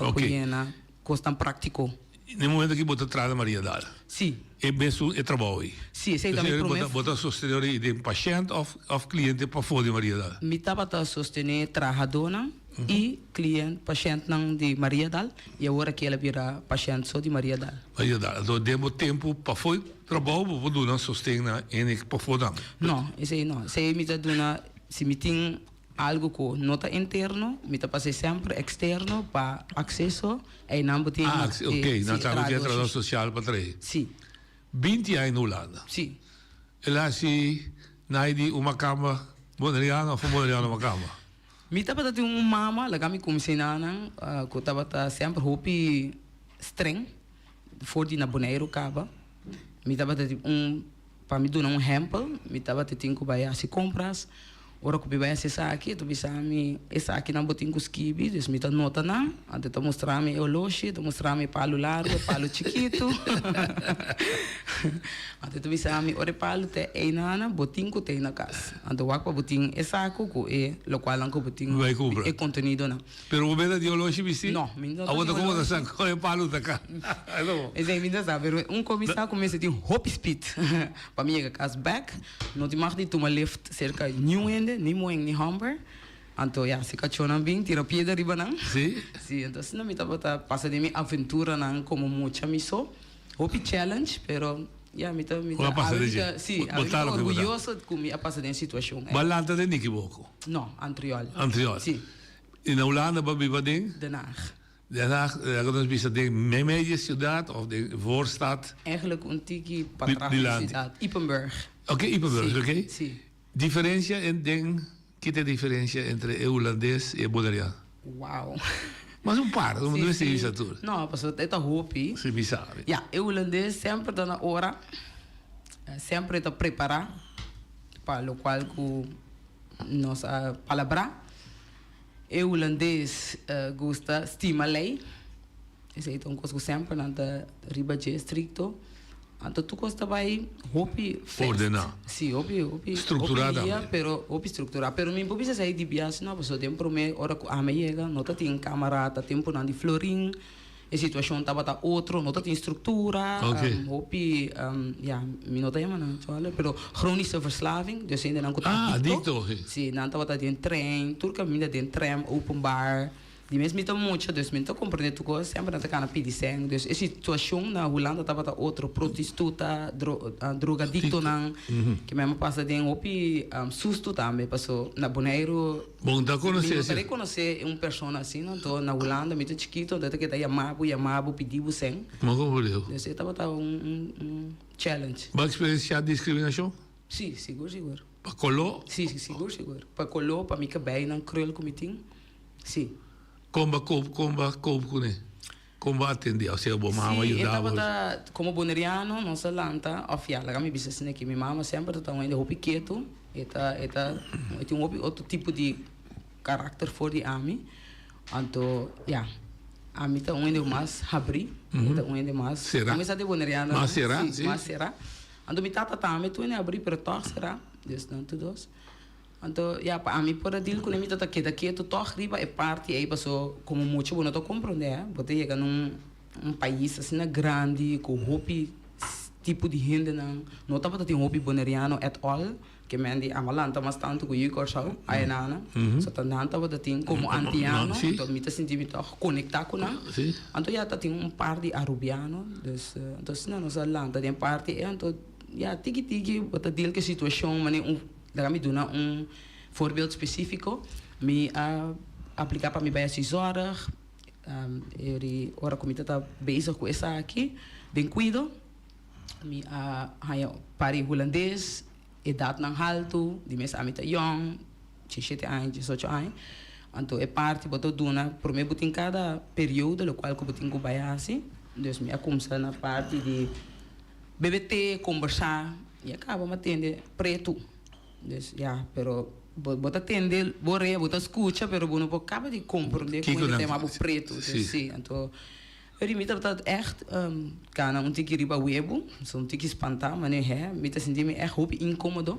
Ok. Na custa prático. No momento que bota trada Maria Dal. Sim. É mesmo é trabalho. Sim, esse também promete. Bota sostener de paciente of cliente para fora de Maria Dal. Me tava a sostener trabalhadora e cliente paciente não de Maria Dal e agora que ela vira paciente só de Maria Dal. Maria Dal, então demos tempo para foi trabalho para do não sostener em para fora. Não, esse aí não. Esse aí me tá dando se me tem algo com nota interno, me tá passando sempre externo para acesso e não botem. Ah, ok, não está no trabalho social para trás. Sim. 20 anos na Holanda. Sim. Ela se naide uma cama boneriana ou boneriana uma cama. Me tava tendo mama, lá kami comecei na que tava sempre hopi streng, for de na boneiro caba. Me tava tendo para me dar hempel, me tava tendo que vai assim compras. Ora que vai acessar aqui, tu bisa me essa aqui não botin com skibi, dus me tá nota na, até tu mostrar me o loche, tu mostrar me palo largo, palo chiquito. Até tu bisa me ore palo te ei nana, botin com te na casa. Até o aqua botin essa com e lo qual anco botin e contenido na. Pero o beda de o loche bisi? No, me não. Agora como da san com e palo da cá. Esse aí me dá saber, comissário começa a ter hop speed. Para mim é casa back, não te marca de tomar lift cerca new end ni moeng ni hamper. Anto ya se cachonan bem, tira piedra riba nang. Sí. Sí, entonces no me tapa pasa de mi aventura nang como mucha miso. Hopi challenge, pero ya me tapa sí, orgulloso com mi passa de situação. Balanta de Niki Boko. No, Antriol. Antriol. Sí. In Holanda babi bading? Den Haag. Den Haag, dat is de media ciudad of de voorstad. Eigenlijk een tiki patrafie Ypenburg. Oké, Ypenburg, oké. Sí. Diferencia en ¿qué te diferencia entre holandés y boneriano? Wow. Mas um par, não deve ser isso tudo. Não, pastor, é tá hopi. Sim, me sabe. Ja, holandês sempre tá na hora, sempre tá preparar para o qual que nós palavra. Holandês gosta estima lei. Esse é um coisa que sempre na riba de estricto. Então tu gosta vai hopi ordenar. Sim, hopi estruturada. Pero hopi estruturar. Pero mim precisa sair de viagem, não, porque tem para mim hora que a me chega, não tá tem câmera, tá tempo na de florim. A situação tava tá outro, não tá tem estrutura. Hopi ja, me não tá chamando, olha, pero chronische verslaving, dus ainda não conta. Ah, adicto. Sim, não tava tá tem trem, turca ainda tem tram, open bar. Die mensen met muito, dus men toch compreende tudo sempre na tacana pidiceng. Dus a situação na Holanda tava tá outro prostituta, drogadicto nang, que mesmo passa de opi susto também, passou na boneiro. Bom, tá conhecer. Eu reconhecer pessoa assim, não tô na Holanda, muito chiquito, daí que tá chamado, pediu sem. Mas como deu? Dus tava tá challenge. Mas experienciar discriminação? Sim, seguro. Para color? Sim, seguro. Para color, para mim que bem não cruel comitim. Sim. Como com ele? Como atender? Ou seja, a mamãe ajudava? Sim, como boneriano, não se lanta, ofiala, kami bisa sini que minha mama sempre está ainda hopi quieto, tem outro tipo de caráter for de ami, então, ja, ami está ainda mais abri, está ainda mais. Será? Kami sabe boneriano. Mas será? Sim, mas será? Então, mi tata também tu ainda abri, pero toch será, desde todos. Então, ja, para mim, por aquilo que me está quieto, toch riba é parte aí passou como muito bom, não tô compreendendo, porque chega num país assim grande com hopi tipo de gente não tava tendo hopi boneriano at all, que me andi amalanta mas tanto que eu corso aí nana, só tanto tava tendo como antiano, então me tá sentindo conectar com não, então já tá tendo par de arubiano, então se não nos alanta tem parte então já tiki bota deal que situação mas Daarom doen we voorbeeld specifico. Me aplicar para me bij 6 horas. Ora como está bezig com essa aqui. Den cuido. Me pari holandês. Idade não alto. De mes amita young. 17 anos, 18 anos. Então é parte botou duna. Por mim botin cada período, no qual eu botin com baiasi. Dus me começa na parte de BBT, conversar e acaba matendo preto. Dus ja, pero bota atender, bota escuta, pero não acaba de compreender Kiko como dan- ele tem preto, sim. sim. Então, eu me tá echt kana um tiki riba webo, so um tiki espantar, mas é, me tá sentindo echt hoop incômodo.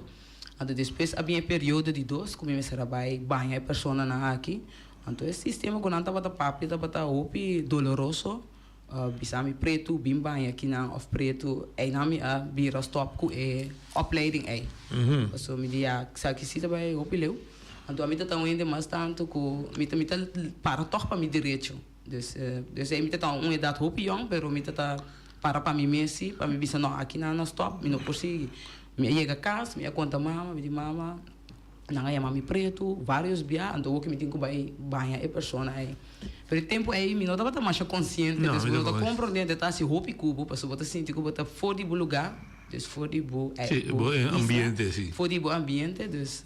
Então depois havia período de 2, como me será banha a pessoa na aqui. Então esse sistema quando anda bata papi, bata hoop doloroso. Bisami preto, bim banha aqui na of preto, aí na mi a bira stop ku e opleiding aí. So me dia sa que se vai hoop leu. Então a mim tá ainda mais tanto ku me tá para toch para me direito. Dus aí me tá idade hoop young, pero me tá para mim messi, para me bisa no aqui na stop, me não consigo. Me chega a casa, me conta mama, me diz mama, não é mami preto, vários biá, então o que me tem que banhar é pessoa aí. Pelo tempo aí, me não estava mais consciente, Não, então me não não estava compreendendo, tá se roupa e cubo, para você sentir que você fora de lugar, dus fora de bom ambiente, sim. Fora de bom ambiente, dus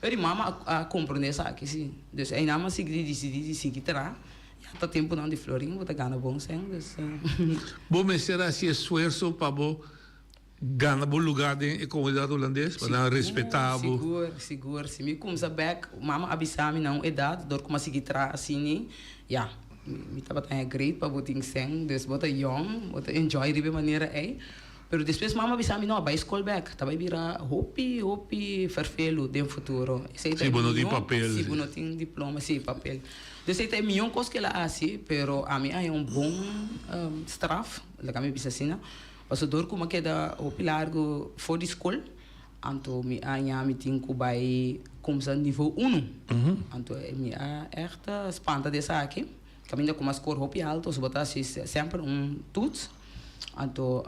eu mama a compreender isso aqui, sim. Dus aí não se decidi seguir terá. Tá tempo não de florinho, você ganha bom sem, dus. Bom, mas será esse esforço para ganhar bom lugar na comunidade holandesa, para respeitar Seguro. Se me começa back, mama avisar me não idade, dor como seguir trás assim, ja, me tava tão great para botar sem, dus bota young, bota enjoy de maneira aí. Pero depois mama avisar me não, vai school back, tá vai virar hopi vervelo de futuro. Se você não tem papel. Se você não tem diploma, sim, papel. Dus aí tem milhão coisas que ela assim, pero a mim é bom straf, lá que me bisa assim, Als door kom ik da op largo voor die school, anto mi anya mi tinku bij kom sa niveau 1. Anto mi echt spanta dessa aqui. Caminho com uma score hopi alto, so botar sempre toets. Anto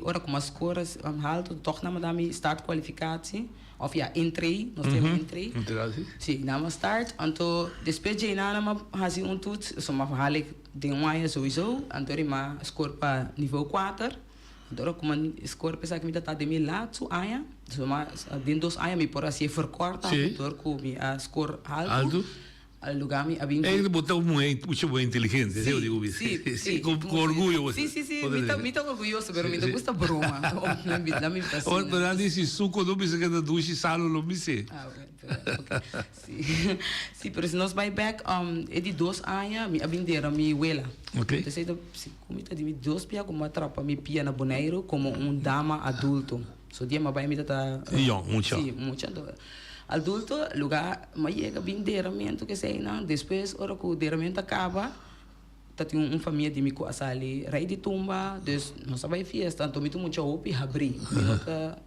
ora com uma score alto, toch na madame start kwalificatie. Of ja, entrei, nós temos entrei. Sim, na start. Anto depois de na ma hazi toets, so ma verhaal de um sowieso, então ma score para nível 4. Então como score pensa que me tá de mil lá tu aia, so ma dentro dos aia me por assim vercorta, então com mi score alto. Al lugar me abin. Ele botou muito inteligente, eu digo isso. Sim, com orgulho. Sim, me tá orgulhoso, pero me gusta broma. Lá me tá. Olha, disse suco do bisa que da ducha salo não me sei. Okay. Sim, pero se nós vai back é de 2 anos, me abindeira mi wela. Okay. Então se comita de 2 pia como atrapa mi pia na boneiro como dama adulto. So dia ma vai me tá mucho. Sim, mucho. Adulto, lugar, mas chega bem derramento que sei não, depois hora que o derramento acaba, tá tem família de mico asali, rei de tumba, dus não sabe festa, então me tu muito hopi abrir,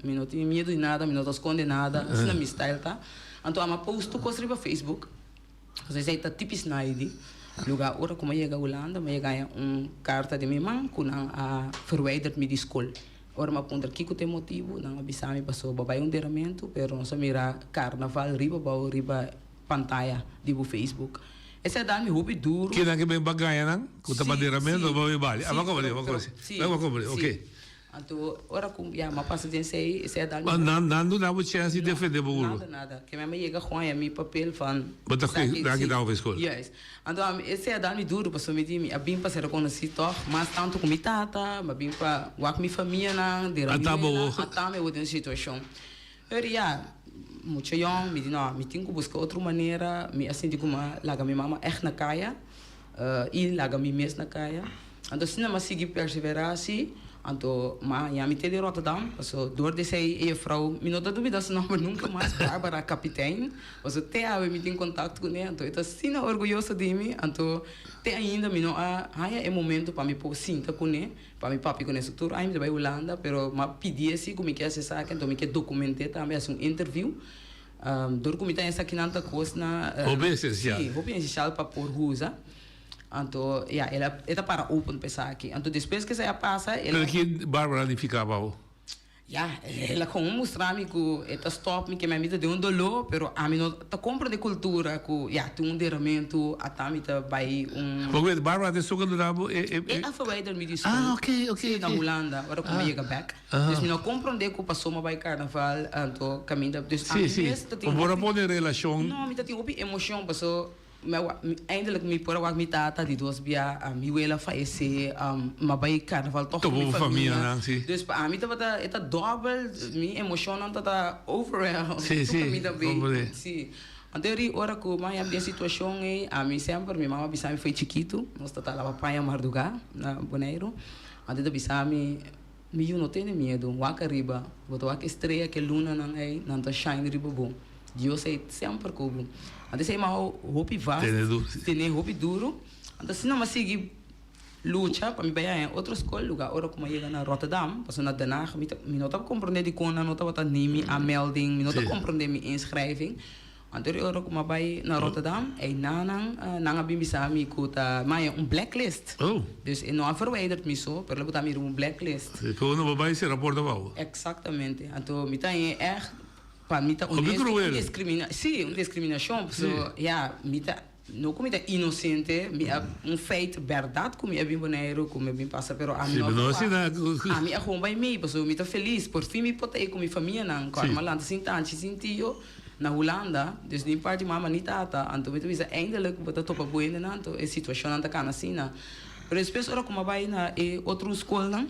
me não tem medo de nada, me não esconde nada, isso não me style tá, então ama posto coisa para Facebook, você sei tá tipis naide, lugar hora como chega Holanda, mas ganha carta de minha mãe, com a verwijderd me de escola. Ora ma ponder kiko tem motivo, não abisami passou babai derramento, pero não só mira carnaval riba pantalla de Facebook. Esse é dar-me roupa duro. Que não que bem baganha não? Com o bandeiramento ou vai vale? Ah, vamos comer, ok. Então, ora com já ma passa de sei, esse é dar-me. Nando dá uma chance de defender o burro. Nada. Que minha mãe chega com a mi papel fan. Bota aqui dá uma escola. Yes. Então, esse é dar-me duro, passou me dimi, a bim para ser reconhecido, mas tanto com mi tata, mas bim para o minha família na, até me outra situação. Eu ia muito young, me disse, não, me tenho que buscar outra maneira, me assim de como laga minha mama echt na caia, e laga minha mes na caia. Então, se não me seguir perseverar assim, então, mas já me de Rotterdam, also door de zij je vrouw, me não duvida se não, mas nunca mais Bárbara kapitein, also te ave me tem contato com ela, então eu sina orgulhoso de mim, então te ainda me não é momento para me pôr cinta com ela, para me papi com essa tour, aí me vai Holanda, pero ma pedi assim como que essa saca, então me que documentar também assim interview. Door como tem essa quinanta coisa na essencial. Sim, roupa essencial para pôr rusa. Então, ela está para open pensar aqui. Então, depois que você passa, ela que Bárbara ali ficava. ela como mostrar-me que está stop que minha vida de dolor, pero a mim não tá compra de cultura que tem derramento, até me tá vai Porque Bárbara de suco do rabo a verwijderd me disso. ok. Na Holanda, agora como chega back. Dus me não compreende que passou uma vai carnaval, então caminho dus sim. Bora pôr relação. Não, me tá tem emoção, passou eindelijk me por wak mi tata die dos bia mi wela faece maar bij carnaval toch Toch mi een familie, ja, zie. dus pa mi tata eta double mi emotion tata overwhelmed Sí, sí, mi da hombre. sí Anderi ora ko ma yam de situação a mi sempre mi mama bisami foi chiquito nós tata la papai marduga na Bonaire ande da bisami mi não tem medo waka riba boto waka estreia que luna não é não tá shine riba bom Dio sei sempre como ande sei mal roupa vasta tem roupa duro ande se não mas sigue luta para me banhar em outra escola lugar ora como chega na Rotterdam passou na Den Haag me não tá compreender de kona não tá bota nem a melding me não tá compreender minha inschrijving Anterior ook maar bij naar Rotterdam en nang bisa mi kuta maar een blacklist. Dus en nou verwijderd me zo, per dat mi een blacklist. Gewoon een bij se rapporta wou. Exactamente. Então mita é echt para mita discriminação, discriminação, so ja mita não como mita inocente, um feito verdade como é bem boneiro, como é bem passa, pero a mim a mim é gewoon bij mim, so mita feliz por fim me potei com minha família não, quando malanda sintanchi sintio na Holanda, dus die parte mama niet tata, en toen we eindelijk wat dat op een boeien en anto, een situatie aan de canasina. Maar depois ora como vai na outra escola,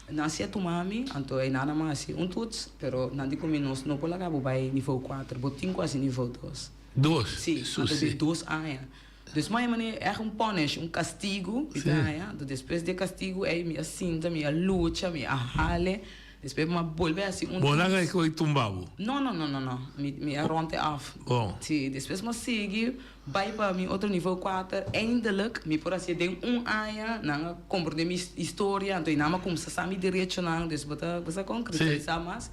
nascia tu mami, anto é nada mais toets, pero não digo menos não pode lagar vai nível 4, botinho quase nível 2. 2? Sim, anto de 2 anos. Dus mãe é punish, castigo, ja. Depois de castigo é minha cinta, minha luta, minha rale. Depois me volve assim Bonaga é que tumbavo? Não. Me ronde af. Sim, depois me sigue, vai para mi outro nível 4, eindelijk, me por assim de ano, não compreender minha história, então não me começa a me direito não, depois você concretizar mais.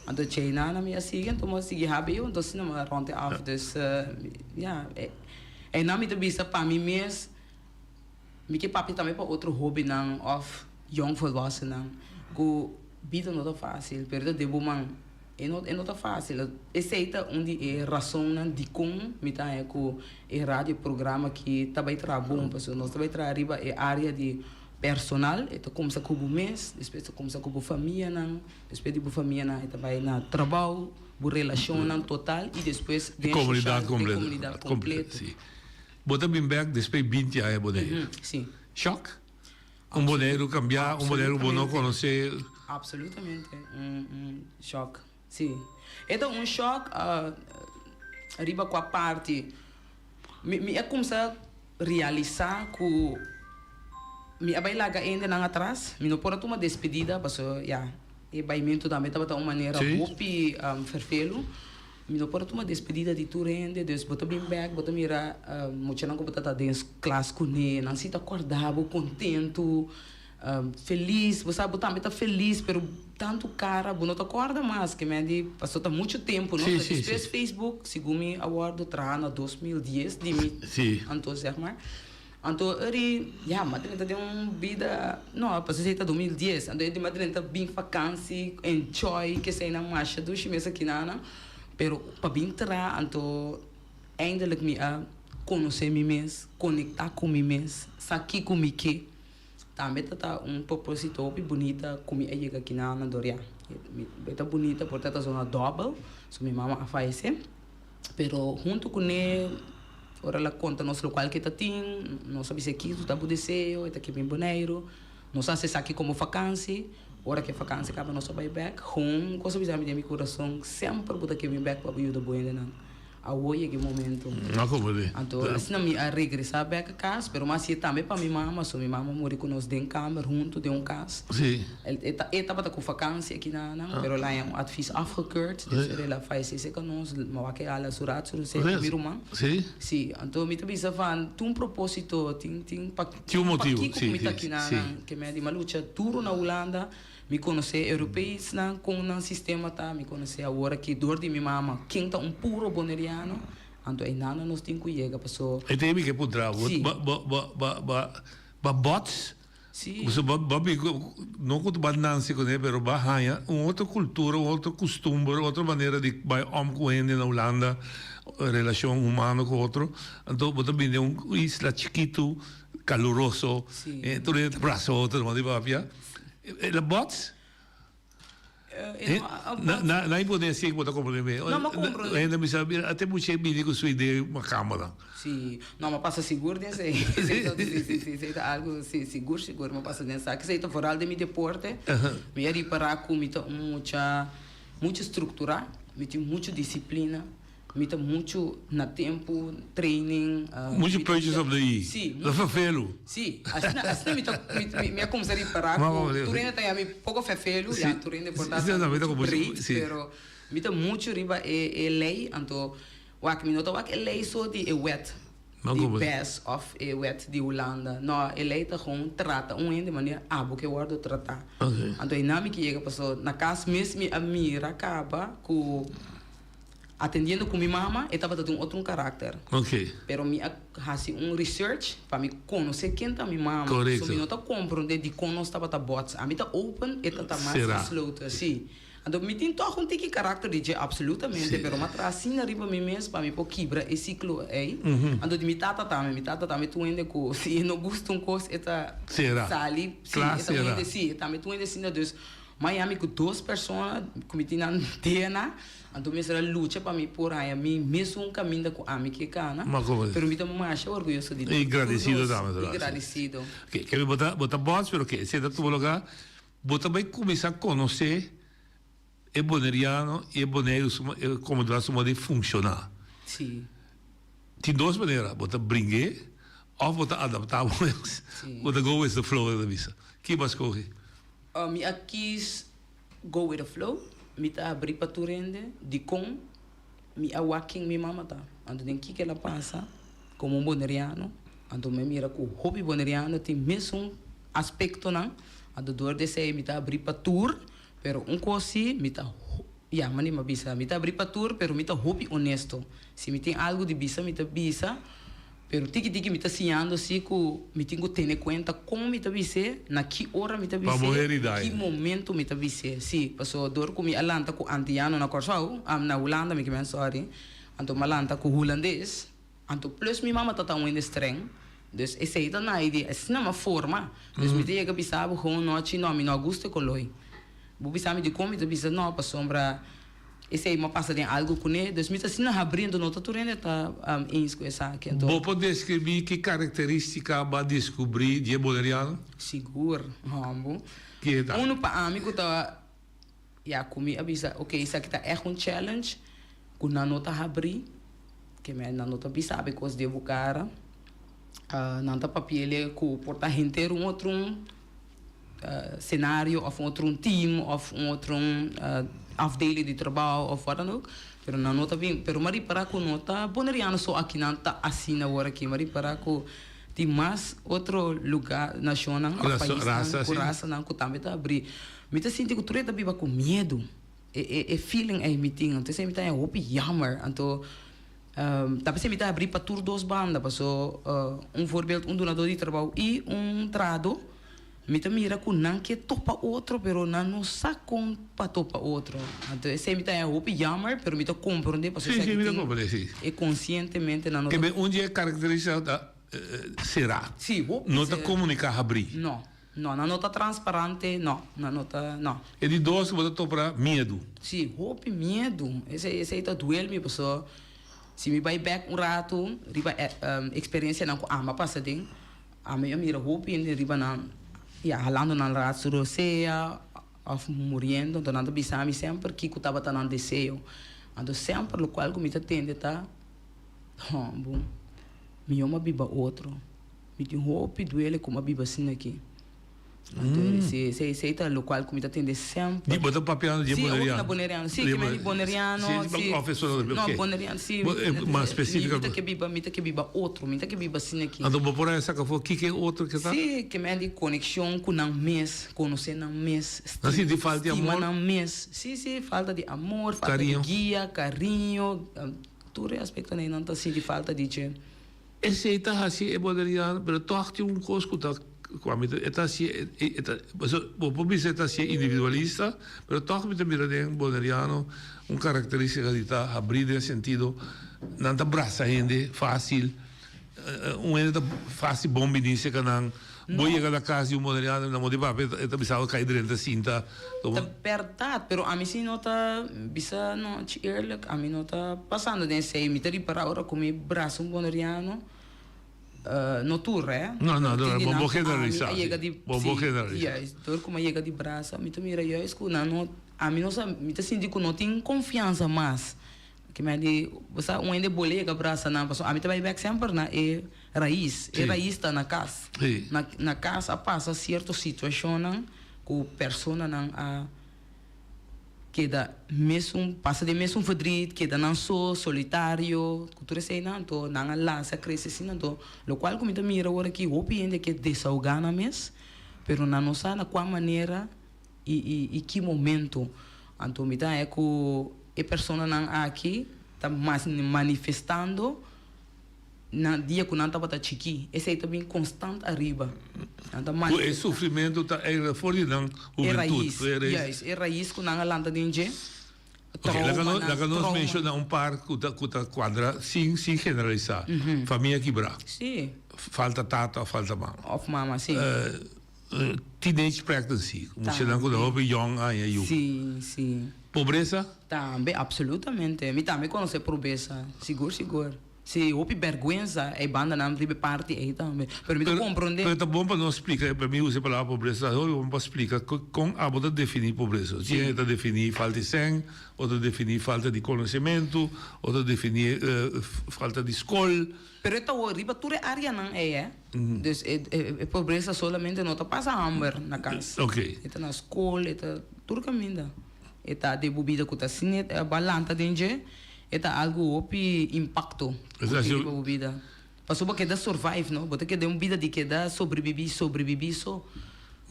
Então China na minha sigue, então me sigue habio, então se não me ronde af, dus ja, e não me devia para mim mesmo, me que papi também para outro hobby não, of jong volwassen não, que vida não tá fácil, pero de bom não tá fácil. Aceita onde é razão de como me tá é com é rádio programa que tá bem trabalhando, pessoal, nós tá bem trabalhando é área de personal, então começa com o mês, depois começa com a família não, depois de família não, tá bem na trabalho, boa relação não total e depois de comunidade completa. Sim. Bota bem back depois 20 anos boneiro. Sim. Choque? Boneiro cambiar, boneiro bom não conhecer. Absolutamente, choque, sim. Então choque, arriba com a parte, me é começar a realizar que me é bem larga ainda não atrás, me não pode tomar despedida, porque já é bem muito também estava de uma maneira muito verfelo, me não pode tomar despedida de tudo ainda, Deus bota bem back, bota mira, muito não como tá dentro classe com ele, não se tá acordado, contente. Feliz, você sabe, também está feliz, pero tanto cara, não te acorda mais, que me passou tá muito tempo, não? Depois Facebook, segundo me awardo tra na 2010, de mim, então zeg maar, então ele, ja, mas ele tem uma vida, não, passou tá 2010, então ele mas tá bem vacância, enjoy, que sei na marcha dos meses aqui na, pero para bem tra, então eindelijk me a conhecer mim mesmo, conectar com mim mesmo, saber como que também tá propósito bem bonita como é chega aqui na Doria. Está bonita porque tá zona double, so minha mama faz pero junto com ele, ora ela conta nosso local que tá tem, nós sabe se aqui tu tá budeceu, está aqui bem boneiro, nós sabe aqui como vacância, ora que vacância acaba nosso buyback, home, coisa bizarra de meu coração, sempre botar aqui bem back para ajuda boa ainda não. Hoje é que momento. Não como de. Então, assim não me regressar back a casa, pero mas também para minha mama, so minha mama morreu com nós dentro câmera junto de casa. Sim. Ele estava com vacância aqui na, pero lá é advies afgekeurd, dus ela faz isso com nós, mas que ela surat sur se meu irmão. Sim. Sim, então me também van, tem propósito, tem um motivo, sim. Que me de malucha duro na Holanda. Me conhecer europeus com um sistema tá, me conhecer agora que dor de minha mama, quem tá puro boneriano, então ainda nós temos que chegar pessoa. E tem que putar, bots. Sim. Você não que banança com ele, pero bahaya, outra cultura, outro costume, outra maneira de vai com ele na Holanda, relação humana com outro. Então, você vem uma isla chiquito, caloroso, tu lhe abraço outro, mas de papia. Ele bots? Na Indonésia, eu vou compreender. Não, mas compro. Ainda me sabe, até muito bem com sua ideia, uma câmera. Sim, não, mas passa seguro, né? Se algo seguro, mas passa nessa. Que se for algo de meu deporte, me ia reparar com muita estrutura, muita disciplina, muito na tempo, training. Muito projetos sobre aí. Sim. Da fefelo. Sim, assim me começar a reparar que tu ainda tem pouco fefelo, já tu ainda portar pero me tá muito riba lei, então o que me nota o que lei só de wet. The best of a wet de Holanda. No, lei tá com trata de maneira porque eu guardo tratar. Então a dinâmica que chega passou na casa mesmo a mira acaba com atendendo com minha mama, eu estava dando outro caráter. Ok. Pero me fazia research para me conhecer quem tá minha mama. Correto. So me não tá compreendendo de como estava tá bots. A mim tá open e tá mais slow assim. Então me tem toch que caráter de absolutamente, pero uma tracinha riba me mesmo para me pôr quebra esse ciclo aí. Então me tata me tu ainda com se não gosta coisa eta sali, sim, eta ainda sim, eta me tu ainda sim dos Miami com duas pessoas cometindo antena. Então, me será luta para mim por aí, me mesmo caminho com a mim que cana. Pero me dá mais orgulhoso de e agradecido também. Agradecido. Ok, quer botar boss, pero que se dá tu lugar, botar vai começar a conhecer o boneriano e o boneiro como dá sua de funcionar. Sim. Tem duas maneiras, botar brincar ou botar adaptar, botar go with the flow da visa. Que vas correr? Me aqui go with the flow. Me tá abrir para tu rende de com me a walking me mama tá. Ando tem que ela passa como boneriano. Ando me mira com hobby boneriano tem mesmo aspecto não. Ando dor de ser me tá abrir para tour, pero coisa me tá mani ma bisa me tá abrir para tour, pero me tá hobby honesto. Se me tem algo de bisa me tá bisa. Pero tiki me tá ensinando assim que me tenho que ter em conta como me tá viser, na que hora me tá viser, que momento me tá viser. Sim, passou dor com me alanta com antiano na Corsau, na Holanda me que sorry, anto malanta com holandês, anto plus minha mama tá tão ainda streng. Dus essa aí tá na ideia, essa não é uma forma. Dus me tem que pensar com noite não me não gosto com loi. Vou pensar me de como me tá viser não para sombra. Esse aí, uma passa de algo com ele, dus me está sendo abrindo, não está tudo está com essa aqui. Vou poder descrever que característica vai descobrir de boleriano? Seguro, vamos. Que tá? Para amigo tá, comigo avisa, ok, isso aqui tá challenge, que na nota abrir, que me na nota sabe coisa de bucara, não tá papel que porta inteiro outro cenário, ou outro team, ou outro afdeling de trabalho of wat dan ook. Pero na nota bem, pero mari para ko nota boneriano só aqui não tá assim na hora aqui, mari para ko tem mais outro lugar nacional, país, raça não que também tá abrir. Me tá sentindo que tu tá biba com medo. Feeling aí me tinha, então me tá hope jammer, então tapi se me tá abrir para tour duas bandas, passou voorbeeld donador de trabalho e trado. Me tá mira com não que topa outro, pero não sabe para topa outro. Então, esse me tá hope jammer, pero me tá compreender, porque sim, me tá compreender. E conscientemente na nota. Que um dia característica será. Sim, não tá comunicar abrir. Não, na nota transparente, não, na nota não. E de dois que você topa medo. Sim, hope medo. Esse aí tá duel me pessoa. Se me vai back rato, riba experiência não com ama passa ding. A minha mira hope em riba não. Halando na raça roceia, of morrendo, então nada bisami sempre que eu estava tão desejo, então sempre o qual me atende tá, bom, me uma biba outro, me tem roupa doele como a biba assim aqui, então se tá o qual me atende sempre. De botar papel de boneriano. Sim, boneriano, sim, que me boneriano, sim, professor, não boneriano, sim, mais específica. Me tá que biba outro, me tá que biba assim aqui. Então vou por essa que foi que outro que tá? Sim, que me de conexão com não mês, conhecer não mês. Assim de falta de amor. Não mês, sim, falta de amor, falta carinho. De guia, carinho, todo aspecto aí não tá assim de falta de. Esse aí tá assim é boneriano, mas toch tem coisa que tá está assim, vou dizer está assim individualista, mas toch me mira de boneriano, característica de estar abrir em sentido, não tá braça ainda fácil, ende fácil bom binice que não vou chegar da casa e o modelo não pode papel está bisado cair dentro da cinta. Verdade, pero a mim sim não está bisa não eerlijk, a mim não está passando desse me teri para agora com meu braço bonoriano. No tour, eh? No, vou generalizar. Vou generalizar. Yes, dor como chega de braço, me mira eu escuta, não, a mim não sabe, me tá sentindo que não tem confiança mais. Que me di, você ende bolega braço não, a mim vai back sempre na raiz está na casa. Na casa passa certa situação não, com persona não a queda mesmo passa de mesmo verdade queda não só solitário cultura sei não to não lança cresce assim não to lo qual como mira agora que o piende que desahogar na mes pero não sabe na qual maneira e que momento então me dá é que a pessoa não aqui está manifestando na dia que não estava tá chiqui esse aí também constante arriba o sofrimento tá é fora não juventude é raiz que não lanta dinge lá nós mencionamos par que tá quadra sem generalizar família quebrar sim falta tata falta mama of mama sim teenage pregnancy como se não quando young aí sim pobreza também absolutamente me também conhece pobreza seguro se houve vergonha é banda não de parte aí também permite compreender pero tá bom para nós explicar para mim usa a palavra pobreza vamos para explicar com a boda definir pobreza tinha que definir falta de sangue outra definir falta de conhecimento outra definir falta de escola pero esta arriba toda área não é dus pobreza solamente não tá passa hambre na casa ok está na escola está tudo caminho está de bebida que está assim é balanta dentro это algo opi impacto na vida passou para que dá survive não botar que dá vida de que dá sobreviver só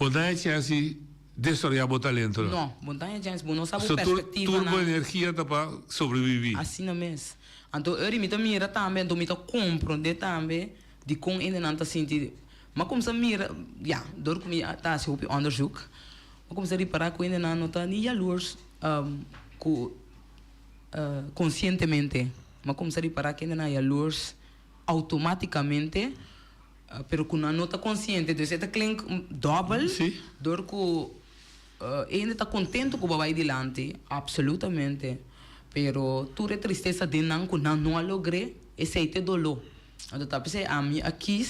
montanha chance desoriar o talento não montanha chance não sabe perspectiva turbo energia tá para sobreviver assim não mesmo então eu me mira também então me compreender também de como ainda não tá sentindo mas como se mira dor como tá se opi onderzoek mas como se reparar que ainda não tá nem jaloers conscientemente, mas como se reparar que ainda não há luz automaticamente, pero que não está consciente, então está clink double, dor que ainda está contente com o vai adiante, absolutamente, pero toda a tristeza de não que não logrei, esse é o dolor. Então tá pensando a mim aqui,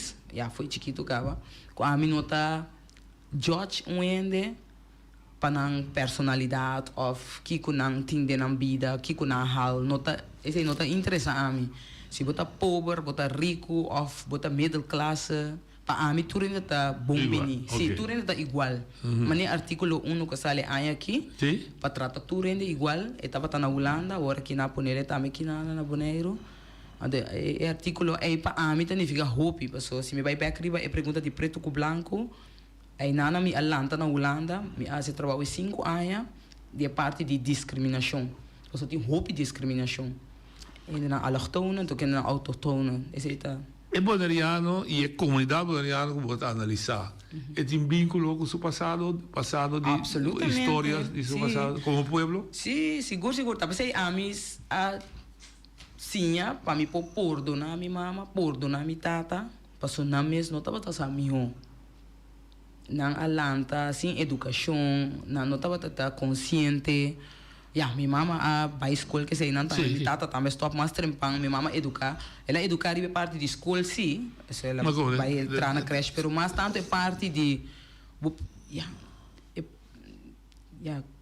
foi chiquito cava, a mim não está judge ainda panang personalidade of que kunang tinde na vida que kunang hal nota esse nota interessa a mim se bota pobre bota rico of bota middle class para a mim tudo ainda tá bom bem se tudo ainda tá igual mas nem artículo 1 que sale aí aqui para tratar tudo ainda igual estava tá na Holanda agora aqui na Ponele também aqui na Bonaire é artículo aí para a mim significa hope pessoal se me vai para arriba é pergunta de preto com branco aí nana me alanta na Holanda me hace trabalho 5 anos de parte de discriminação você tem hope de discriminação ainda na allochtone então que na autochtone esse está é bonariano e a comunidade bonariana que pode analisar tem vínculo com o seu passado de histórias de seu passado como povo sim seguro tá pensei a mim sim para me perdonar minha mama perdonar minha tata passou na mês não estava tá meu não alanta sem educação não estava tá consciente minha mama vai escola que sei não tá minha tata também stop mais trempang minha mama ela educar é parte de escola sim ela vai entrar na creche pero mais tanto é parte de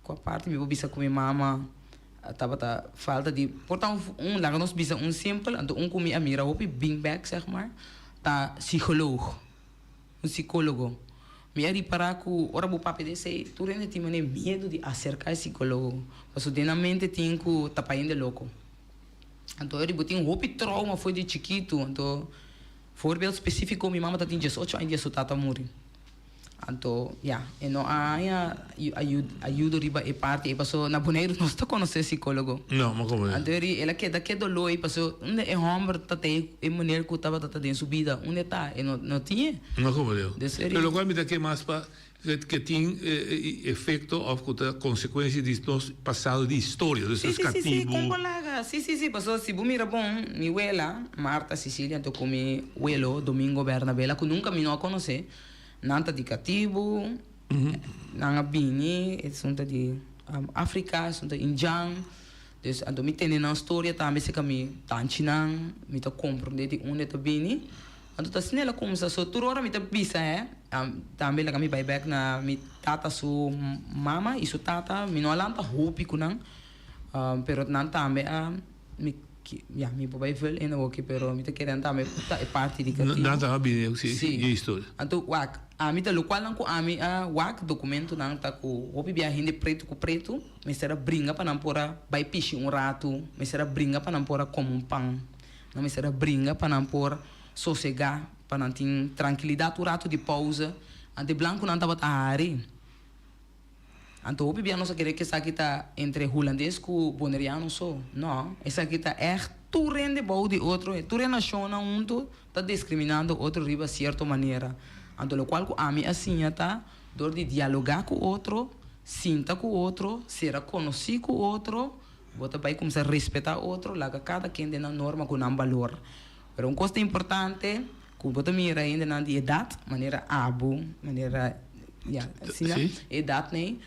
com a parte me vou bisa com minha mama estava tá falta de portanto lá nós bisa simples então com minha mira hope bring back zeg maar tá psicólogo me ari para que ora o papo desse tu ainda tem medo de acercar esse psicólogo porque na mente tem que tapar ainda louco então ele botou hope trauma foi de chiquito então voorbeeld específico minha mama tá tem 18 anos e sua tata morreu Anto, ja, e no ajuda riba e parte e passo na boneiro não está conhecer psicólogo. Não, mas como é? Anto ela que dolor e passo onde é homem tá e mulher que tava tá dentro subida, onde tá e não tinha. Não como é? Desseria. Pelo qual me dá que mais para que tem efeito ou consequência de nosso passado de história, desses cativos. Com colega. Sim, passo se bu mira bom, mi abuela, Marta Sicilia, to comi abuelo Domingo Bernabela, que nunca me não conhecer. Nanta de cativo, nanga bini, sunta de África, sunta Indian. Dus ando mi tene na história também se kami tanchinang, mi ta compreender de onde ta bini. Ando ta sinela como sa so turora mi ta bisa também la kami back na mi tata su mama e su tata mi no alanta hopi kunang. Pero nan também mi ja, mi papai veel in ook, pero mi te quedan também é parte de cativo. Não tá bem, sim, história. Então, wak, mi te local não com ami wak documento não tá com hopi viagem de preto com preto, me será brinca para não pora vai piche rato, me será brinca para não pora como pão, não me será brinca para não pora sossegar, para não ter tranquilidade o rato de pausa, ante blanco não tava ari. Então, hopi bia não se querer que essa aqui tá entre holandês com boneriano só, não, essa aqui tá tu rende bom de outro, tu rende naciona unto, tá discriminando outro riba certa maneira. Então, o qual a mim assim tá, dor de dialogar com o outro, sinta com o outro, ser conhecido com o outro, bota vai começar a respeitar o outro, lá cada quem tem na norma com um valor. Mas uma coisa importante, que bota mira ainda na de idade, maneira abo, maneira, ja, assim, idade nem.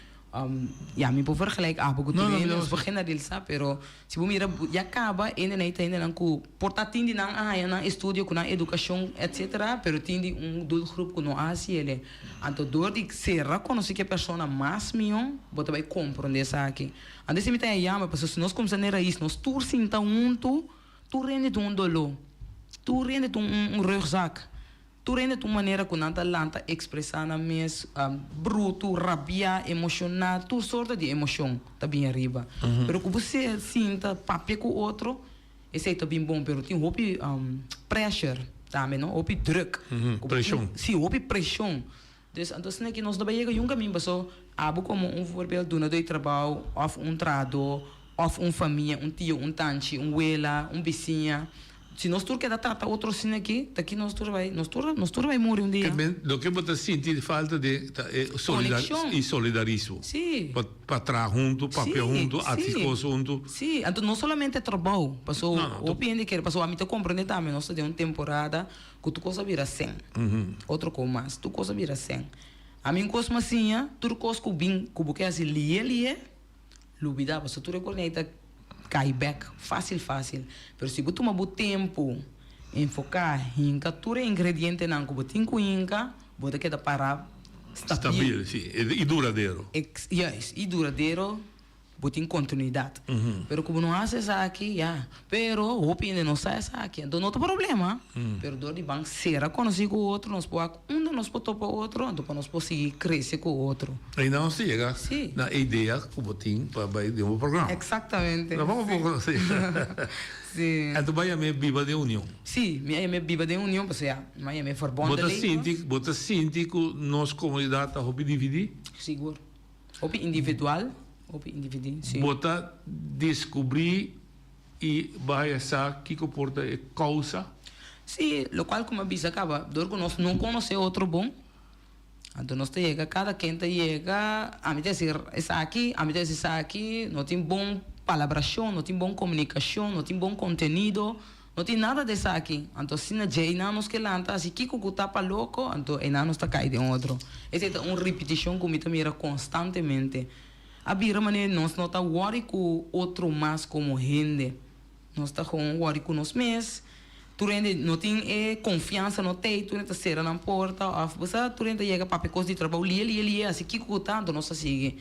Ja, me pode vergelijken, porque tu vês, vou generalizar, pero se você mira, já acaba, ainda não com portatinho não na estúdio, com na educação, etc. Pero tem do grupo que não há ele. Então, dor de ser reconhecer que a pessoa mais minha, você vai compreender isso aqui. Então, se me tem aí, mas se nós começamos a isso, nós tu sinta tu rende dolor, tu rende rugzak. Tu rende tu maneira que não lanta expressar na mes bruto, rabia, emocionar, tu sorte de emoção tá bem arriba. Pero que você sinta papel com o outro, esse tá bem bom, pero tem hopi pressure também, não? Hopi druk. Pressão. Sim, hopi pressão. Então, se que nós não chega um caminho, pessoal, abo como voorbeeld doen de trabalho, of trado, of família, tio, tante, abuela, vizinha. Se nós tudo quer tratar outro assim aqui, daqui nós tudo vai morrer dia. Do que você sente falta de solidarismo. Sim. Para trabalhar junto, papel junto, artistas junto. Sim, então não somente trabalho, passou o pende que passou a mim te compreender também, nós temos uma temporada que tu coisa vira 100. Outro com mais, tu coisa vira 100. A mim coisa assim, tu coisa com bem, com porque assim lie, lubida, passou tu reconhece cai back fácil. Pero se você tomar tempo enfocar em captura ingrediente não como tem cuinca, você quer parar estável, sim, e duradouro. Yes, e duradouro, você tem continuidade. Pero como não hace isso aqui, pero o opinião não sai isso aqui, então não tem problema. Pero dor de banco será conhecido com o outro, nós podemos topar o outro, então nós podemos seguir crescer com o outro. E não chega na ideia como tem para de um programa. Exatamente. Não vamos conhecer. Sim. Então Miami é viva de união. Sim, Miami é viva de união, porque Miami é verbonde. Você sente que nossa comunidade está dividida? Seguro. Individual. Sim. Bota descobrir e vai achar que comporta é causa. Sim, o qual como avisa acaba, dor que nós não conhecemos outro bom. Então nós chega, cada quem chega, a mim dizer essa aqui, não tem bom palabração, não tem bom comunicação, não tem bom conteúdo, não tem nada dessa aqui. Então se na jeina nos que lanta, assim que o tapa louco, então é não está caindo em outro. Essa é uma repetição que me mira constantemente. A bira maneira nós não está worry com outro mais como rende. Nós está com worry com nós mesmos. Tu rende não tem confiança no teito, tu rende será na porta, você tu rende chega para coisa de trabalho ali assim que tanto nós sigue.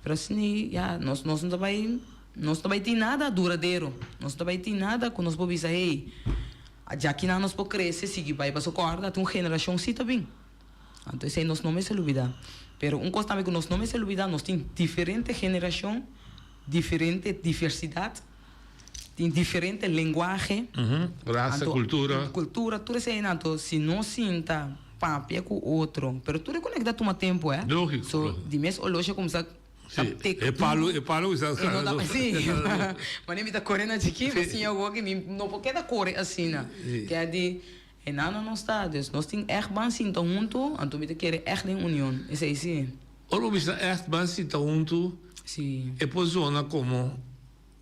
Pero assim, nós não vai ter nada duradouro. Nós não vai ter nada que nós podemos dizer, já que nós podemos crescer, seguir vai para sua corda, tem uma geração sim também. Então isso aí nós não me se olvidar. Pero coisa também que nós não me se olvidar, nós tem diferente geração, diferente diversidade, tem diferente linguagem, raça, cultura, tudo isso aí. Então, se não sinta papia com outro. Pero tu reconecta toma tempo, é? Lógico. So, de mês o loja começa Sim, é palo isso. Sim, mas nem me tá correndo aqui, assim, eu vou que não porque da corre assim, né? Que é de não está, dus nós tem echt bem sim tão junto, então me querer echt em união, isso aí sim. Ora, bisa echt bem sim tão junto. Sim. É posiciona como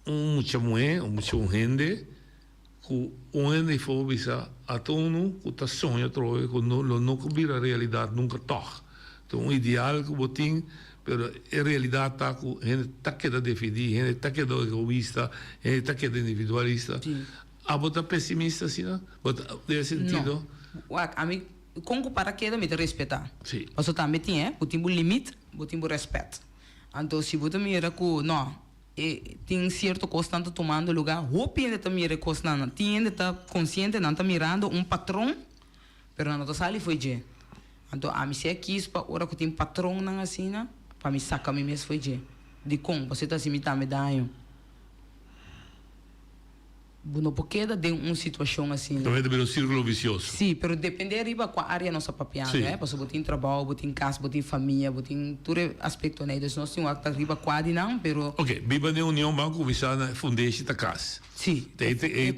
muita mulher, muita gente, que onde for bisa atono, que tá sonha troca, que não vira realidade nunca toca. Então, o ideal que botin pero en realidad está está queda dividido, está queda egoísta, está queda individualista. Sí. A bota pesimista, ¿sí? ¿No? ¿De sentido? No. A mí, con para queda me te respetar. Sí. Mas também tem, botim limite, botim respeito. Então, se você mira que não, tem certo constante tomando lugar, hope ainda está mirando constante, tem ainda está consciente, não está mirando patrão, pero não está sali foi je. Então, a mim se aqui para hora que tem patrão na assim, para me sacar me mesmo foi je. De como você está se imitando medalha. Não porque de uma situação assim. Também tem um círculo vicioso. Sim, mas depende riba qual área nossa papiada, né? Porque botem trabalho, botem casa, botem família, botem todo aspecto, né? Então nós temos que riba quase não, pero. Ok, viva de união banco começar na fundeixa da casa. Sim. É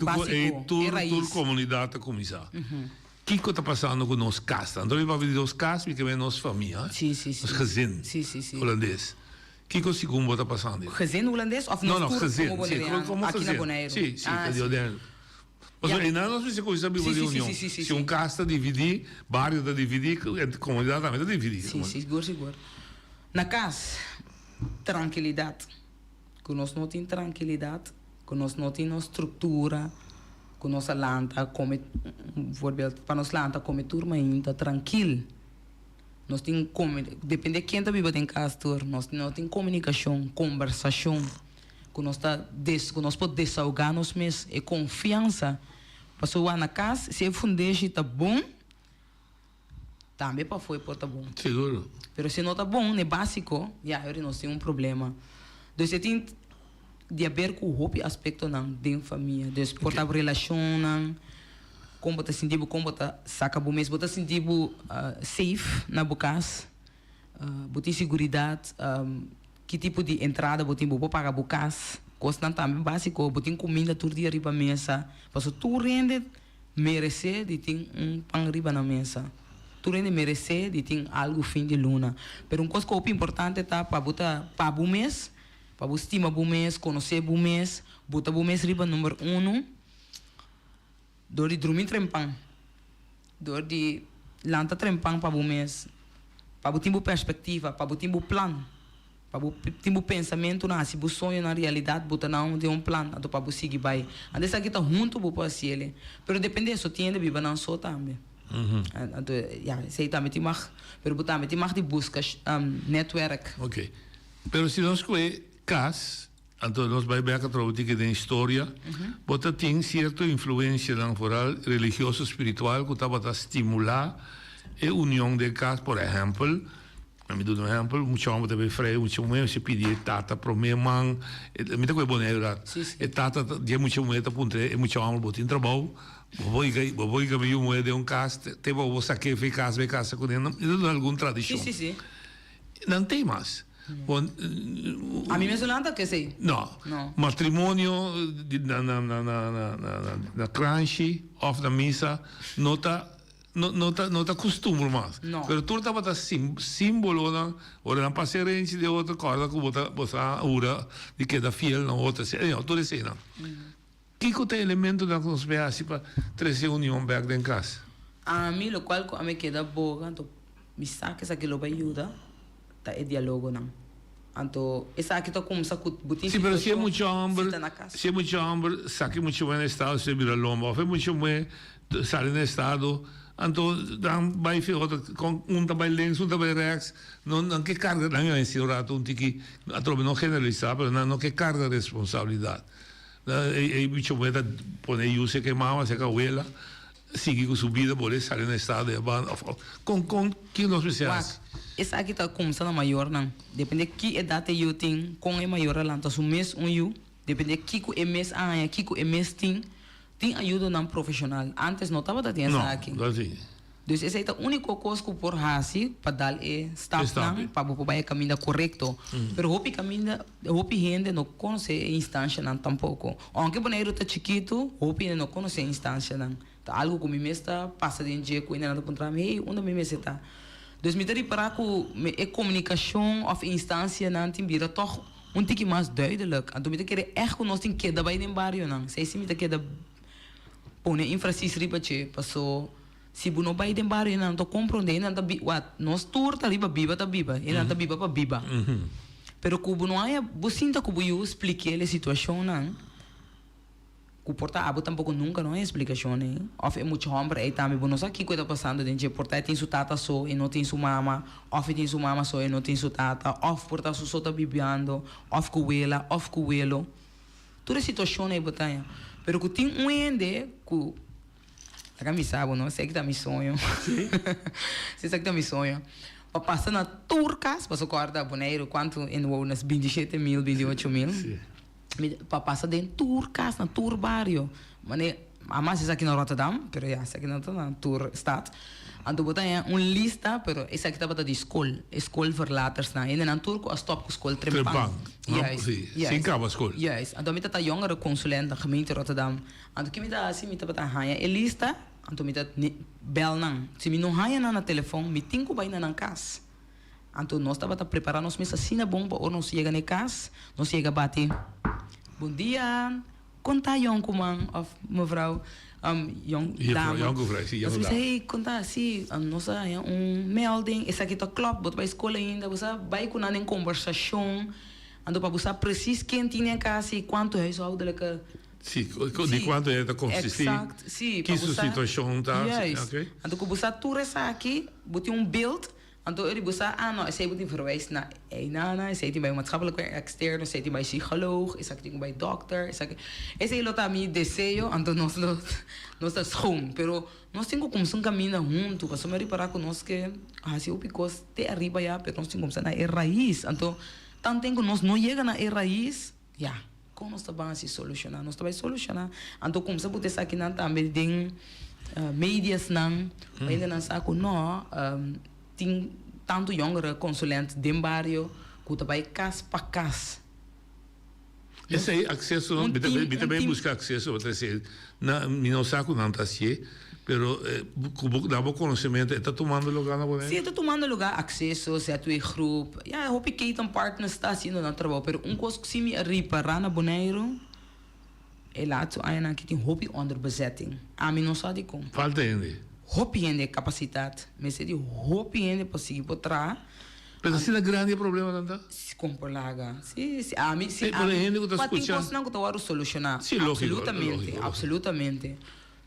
tudo comunidade a começar. O que está passando com nós casa? Então vai ver os casas porque é nossa família. Sim, sim, sim. Os gezin. Sim, sim, sim. Holandês. O que o segundo está passando? Gezin holandês ou não, gezin. Como aqui na Bonaire? Sim, sim. Ou seja, nós precisamos começar a viver de união. Se um casa está dividido, bairro está dividido, a comunidade também está dividida. Sim, seguro. Na casa, tranquilidade. Que nós não temos tranquilidade, que nós não temos estrutura, que nossa lanta come, para nossa lanta come turma ainda tranquilo. Nós temos depende de quem está vivendo em casa, nós não temos comunicação, conversação, que nós podemos desahogar nós mesmos e confiança. Para na casa, se a fundeixa está bom, também para foi tá bom. Seguro. Mas se não está bom, é básico, nós temos problema. Então, você tem de haver com o aspecto de família, de portar relação, como está sentindo, como está saca bom mesmo, está sentindo safe na casa, botar segurança, que tipo de entrada botar para pagar a casa, constante também básico, botar comida todo dia riba mesa, para tu rende merecer de ter pão riba na mesa. Tu rende merecer de ter algo fim de luna. Pero coisa que é importante está para botar para o mês, para você estimar o mês, conhecer o mês, botar o mês riba número 1, dor de dormir trempão, dor de lantar trempão para o mês, para você ter perspectiva, para você ter plano, para você ter pensamento, se você sonha na realidade, você não tem plano, então para você seguir vai. Antes aqui está junto, você pode ser ele, mas depende só tem de viver não só também. Então, sei também tem mais, mas também tem mais de buscas, network. Ok, mas se nós conhecemos cas, então nós vamos ver que tem história, bota tem certa influência na foral religioso espiritual que estava a estimular a união de cas, por exemplo, me dou um exemplo, muito homem também freio, muito homem se pedir tata para minha mãe, muita coisa boa né, e tata de muito homem tá ponte, muito homem botin trabalho, vou ir meio moeda de cas, te vou sacar fez casa com ele, não alguma tradição. Sim. Não tem mais. A mim mesmo não que sei. Não. Matrimônio na cranche ou na missa não tá costume mais. Mas tudo estava símbolo na hora na passerense de outra coisa que você ora de que da fiel na outra tudo assim não. Que tem elemento da conspiração para trazer união back em casa. A mim o qual a mim queda boa, então me saca essa que lo vai ajudar. Tá é diálogo não. Então, essa aqui tá como sa butin. Sim, mas se é muito hambre, saque muito bem no estado, se vira lomba, foi muito bem, sai no estado, então dan vai ver outra com também links, também rex, não que carga não é esse rato tiki, atrobe não generalizar, mas não que carga de responsabilidade. É muito bem da poner use que mama, se cahuela, seguir com subida, poder sair no estado, com que nós precisamos. Essa aqui está começando a maior, não. Depende de que idade eu tenho, com a maior lá, então o mês eu, depende de que o mês que o mês tem ajuda não profissional. Antes não estava tendo essa aqui. Não, assim. Dus esse é o único coisa que por hasi para dar stop para o caminho correto. Pero hopi gente não conhece a instância não tampouco. Aunque o boneiro tá chiquito, hopi não conhece a instância não. Tá algo que me mesta passa de dia com ainda não encontrar me, onde me mesta tá. Dus me ter para que a comunicação of instância não tem vira toch tique mais duidelijk. En toen me ter echt que nós tem que dar bij barrio não. Sei se me ter que dar pone infraestrutura para passou. Se você não vai embora, não estou compreendendo, não está nós tour tá riba biba tá biba, e não tá biba para biba. Pero como não é, você sinta que eu expliquei a situação não. Que porta abo tampouco nunca não é explicação né. Of é muito homem aí também, não sabe o que está passando dentro. Porta tem sua tata só e não tem sua mama, of tem sua mama só e não tem sua tata, of porta só tá bibando, of coela, of coelo. Toda a situação é botanha. Pero que tem ende que me sabe, não? Sei que tá meu sonho. Sei que tá meu sonho. Para passar na turcas, para socorrer boneiro, quanto em umas 27 mil, 28 mil. Para passar dentro turcas, na tour barrio. Mas a mais é aqui na Rotterdam, pero já, é aqui na tour stad. Então botar lista, pero essa aqui tá de escola verlaters na. E na turco a stop com escola trepang. Sim, acaba a escola. Yes. Então me tá jongere consulent da gemeente Rotterdam. Então que me tá assim, me tá botar hanha. E lista Então, me bel não. Se me não há na telefone, me tenho que ir na casa. Então, nós estamos preparando nós mesmos assim, bom, para nós chegar na casa, nós chega a bater. Bom dia, conta jonko man, of mevrouw, jong dame. Jonko vrouw, sim, jonko dame. Hey, conta assim, nós melding, essa aqui tá klopt, bot bij escola ainda, você vai com uma conversação, então para você precies quem tinha casa e quanto huishoudelijke. Sim, de quanto é da consistência? Exato, sim. Que situação está? Yes. Okay. Então, quando você tour aqui, bote beeld. Então, ele você, não, esse moet verwijs naar Einana, esse tem bij maatschappelijk externo, esse tem bij psycholoog, esse tem bij dokter, esse é o meu desejo, então nós está schoon, pero nós temos como um caminho junto, para somar reparar com nós que assim o picos te arriba já, pero nós temos como na raiz, então tanto que nós não chega na raiz, já. Como nós estamos a solucionar, nós estamos a solucionar. Então, como você pode estar aqui também tem mídias não, ainda não sabe não, tem tanto jongere consulente de barrio que também casa para casa. Esse aí acesso não, também buscar acesso, você não sabe não está se, pero dá bom conhecimento, está tomando lugar na boneca. Sim, está tomando lugar acesso, se a tua grupo, já hope que tem partner está haciendo no trabalho, pero coisa que se me reparar na boneiro, é lá tu ainda que tem hobby onderbezetting. A mim não sabe como. Falta ainda. Hobby ainda capacidade, mas se de hobby ainda para seguir por trás. Mas assim é grande problema não está? Se compolaga. Sim, a mim sim. Mas tem gente que está escutando. Mas tem coisa que solucionar. Sim, absolutamente, absolutamente.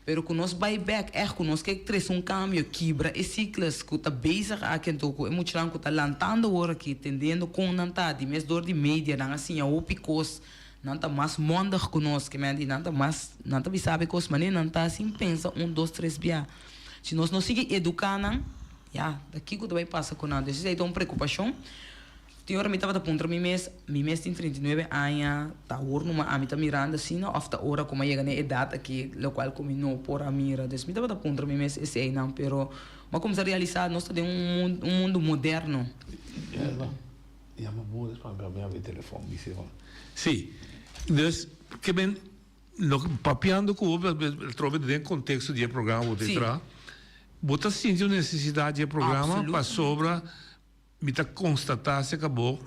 Pero que nós buyback é que nós quer trazer cambio, quebra e ciclos que está bezig aqui então que é muito lang que está lantando agora aqui, tendendo com não tá de mês dor de mídia, não assim a opicos, não tá mais mondag que nós que me não tá mais, não tá sabe cos mas não tá assim pensa 1, 2, 3 bia. Se nós não seguir educando, já daqui que vai passar com nada, isso é uma preocupação. Tem hora me estava a ponto meu mês tem 39 anos, tá hora numa amita mirando assim, não, after hora como chega na idade aqui, lo qual como não por a mira, dus me estava a ponto meu mês esse aí não, pero mas como se realizar nós temos mundo moderno. Ja, maar boer para para meu telefone, disse eu. Sim, dus que ben nog papiando com o trove dentro do contexto do programa o tetra. Bota sentiu necessidade de programa para sobra me tá constatar se acabou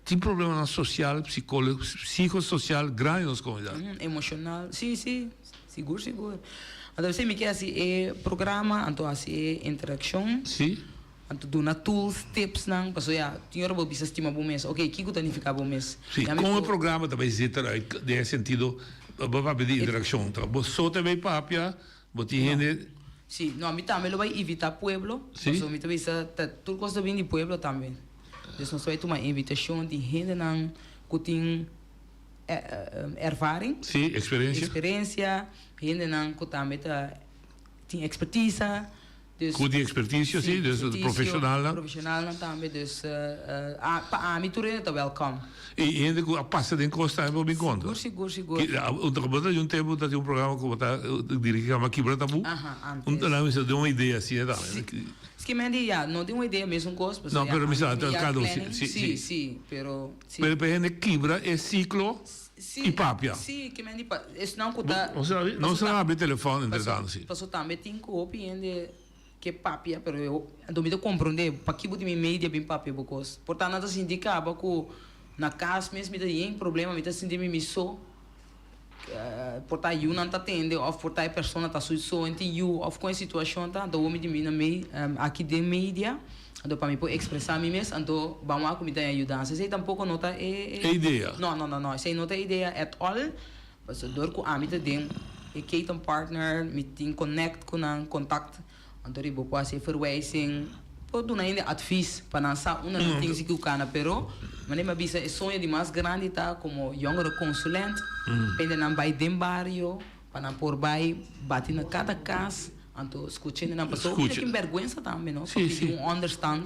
tem problema na social, psicossocial grande nas comunidades. Emocional, sim, seguro. Então você me quer assim programa, então assim interação. Sim. Então dona tools, tips não, para já tem hora para estima bom mês. Ok, que tanificar bom mês. Sim, com o programa também nesse sentido, para pedir interação, tá? Você também papia, botar gente. Sim, não, a mim também vai evitar pueblo. Sim. Então, me também tudo coisa bem de pueblo também. Então, nós vai tomar invitação de gente não que tem ervaring. Sim, experiência. Gente não que também tem expertise. Dus Com die expertise, sim, dus de profissional. Profissional também, dus para a mim tudo é welcome. E ainda passa de encosta em bom encontro. Seguro. Outra coisa, um tempo que tem problema que está dirigindo a Quibra Tabu. Então não me deu uma ideia assim, tá? Que me diga, não tem uma ideia mesmo gosto. Não, pero me sabe, cada sim, pero pero a Quibra é ciclo e papia. Sim, que me diga, isso não custa. Não se abre telefone entretanto, sim. Passou também tem que opinião que papia, pero eu não compreender, para que botar minha mídia bem papia, porque portanto nada se indica, porque na casa mesmo me tem problema, me tá sentindo me só portar eu não tá tendo, ou portar a pessoa tá só entre eu, ou com a situação tá, do homem de mim na meio aqui de mídia, então para mim poder expressar mim mesmo, então vamos lá me dar ajuda, se tampouco não tá ideia. Não, se não tem ideia at all, mas dor com a mim tá dentro, e que tem partner, me tem connect com um contato, então eu vou fazer verwijzing. Pode dar ainda advies para lançar uma coisa que o cana, pero mas me avisa é sonho de mais grande tá como jongere consulente, pende na vai dem barrio, para por vai bater na cada casa, então escutando na pessoa que tem vergonha também, não? Só que understand.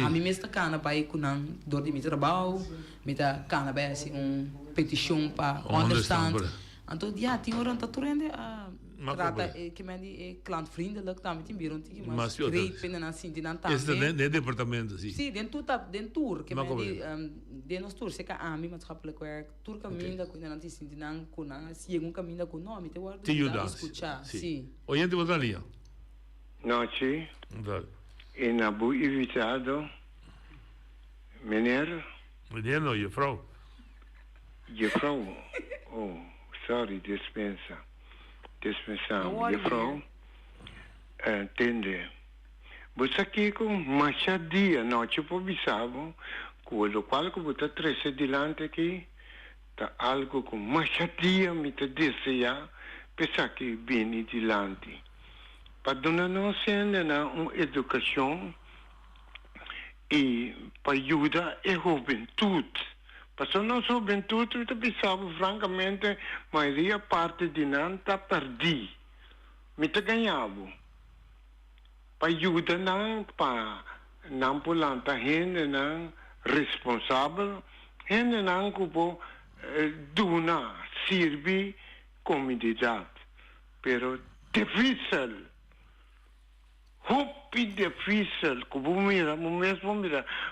A mim mesmo cana vai com não dor de meu trabalho, me tá cana vai assim petição para understand. Então dia tem hora tá turende trata que me é klantvriendelijk também tem biron tem mas great pena assim de não tá de departamento sim sim dentro tour que me de nos tour se que a mim maatschappelijk werk tour caminho da cuida não tem sim de não com não se um caminho da com nome te guarda escuchar sim oyente outra linha noite e na bu invitado meneer não juffrouw oh sorry dispensa juffrouw, entende? Você aqui com machadia, não tipo bisabo, com o qual que você traz adiante aqui, tá algo com machadia, me te deseja, pensar que bem adiante. Para donar nós ainda uma educação e para ajudar a juventude. Passou na juventude, eu pensava, francamente, a maioria parte de nós está perdida. Me está ganhando. Para ajudar não, para não pular, está gente não responsável, gente não que pode donar, servir comunidade. Pero difícil. Hopi difícil, como mira,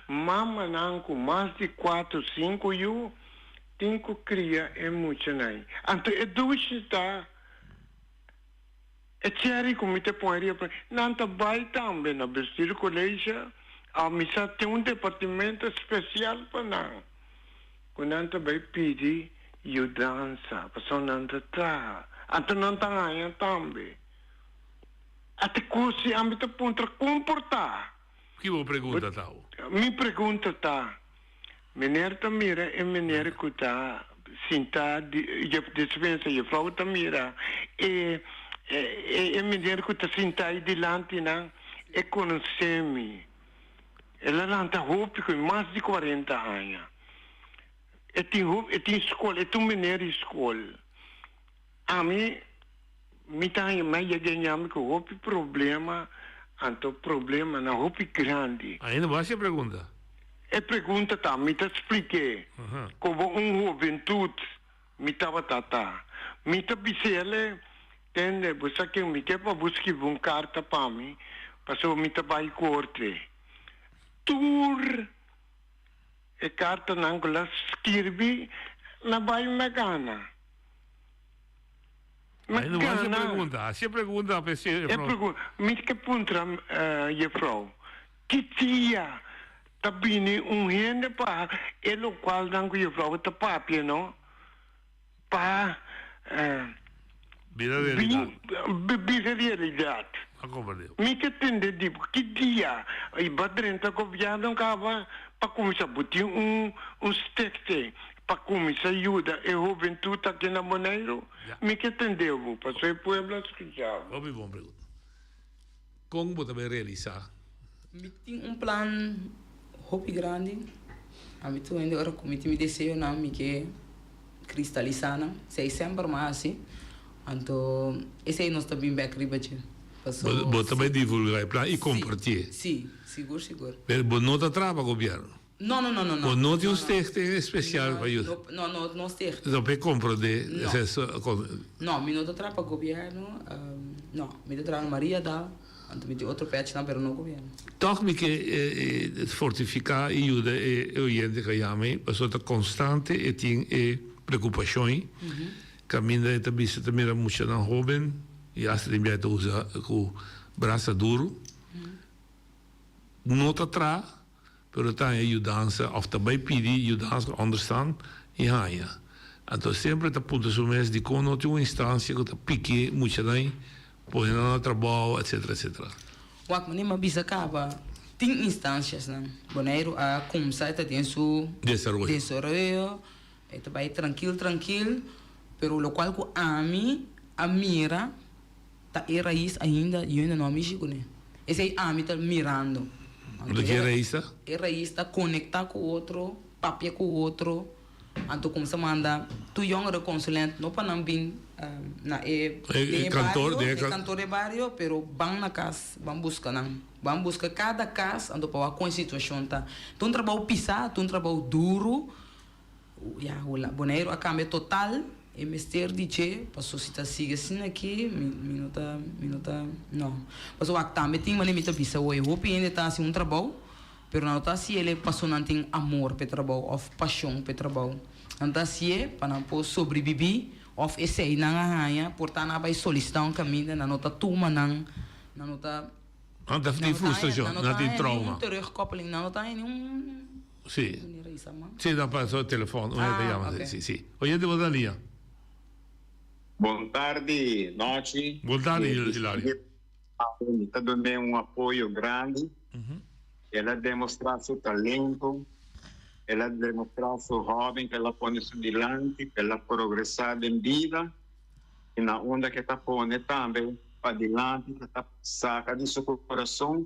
mama não com mais de 4, 5 eu tenho que criar emocionais. Então, é doce está, é sério como te põe para não tá vai também na vestir colégio, a missa tem departamento especial para não. Quando não tá vai pedir eu dança, para não tá, então não tá ganhando também. Até que a mim te ponta comportar. Que boa pergunta tal? Minha pergunta tá, meneer Tamira e meneer que tá sentado, dispensa e frau Tamira e meneer que tá sentado delante não é conhece-me. Ela não tá roupa com mais de 40 anos. E tem escola, tem meneer escola. A mim mitang mai ganhamos que houve problema, então problema na houve grande. Ainda mais a pergunta. A pergunta tá, me te expliquei. Como juventude, me tava tata, me te bisele, entende? Você que me quer para buscar uma carta para mim, passou me te vai corte. Tour, a carta não la escrevi, na vai me gana. Ainda mais a pergunta. Se pergunta a pessoa. Me que puntra, juffrouw. Que dia tá vindo gente para é o qual não que juffrouw tá papia, não? Para vida realidade. Vida realidade. Me que entende tipo que dia e badrenta que viadam cava para começar a botar stecte. Para começar a ajuda a juventude aqui na Bonaire, me que entendeu, para ser pueblo escuchado. Muito bom pergunta. Como você vai realizar? Tem plano hobby grande. A mim tu ainda agora como me desejo não me que cristalizar, sei sempre mais assim. Então esse aí nós também bem riba Vos também divulgar o plano e compartilhar. Sim, seguro. Mas vos não trabalha governo. Não. Vos não tem um stichting especial para isso. Não stichting. Então, para compreender. Não, eu não trabalho governo. Não, eu trabalho Maria dá. Então, eu tenho outro pet, não, mas não governo. Toch me que fortificar e ajuda o gente que chama, pessoa constante e tem preocupações. Caminha e também se também muito na jovem e acho que também usa com braço duro. Não te atrás, mas tem ajudança, ou também pedir ajudança, understand e raia. Então sempre te aponta o mês de quando tem uma instância que te pique muito bem, põe no trabalho, etc. O que me bisa acaba tem instâncias, né? Boneiro a começar a ter seu desarrollo, é também tranquilo, pero lo qual que a mira tá é raiz ainda e ainda não me chico, né? Esse a mim tá mirando. O que é raiz? É raiz tá conectar com o outro, papia com o outro. Então começa a mandar tu younger consulente não para não vir na cantor de barrio, pero vão na casa, vão buscar cada casa, então para com a situação tá. Tu um trabalho pisado, tu um trabalho duro, o boneiro a cambia total. E mestre dice, passo se tá siga assim aqui, minuta, não. Passo o que também tem uma limita pisa, o eu ainda tá assim um trabalho, pero não tá se ele passou não tem amor para trabalho, ou paixão para trabalho. Não tá se é para não poder sobreviver, ou esse aí não arranha, portanto não vai solicitar um caminho, não tá tuma não tá. Não tem frustração, não tem trauma. Não tem recoupling, não tá nenhum. Sim. Sim, dá para o telefone, sim. Hoje de boa linha. Boa tarde, noite. Boa tarde, Hilário. Está dando um apoio grande. Ela demonstrar seu talento, ela demonstrar seu jovem que ela põe isso diante, que ela progressar em vida. E na onda que está pondo também para diante, que está saca de seu coração,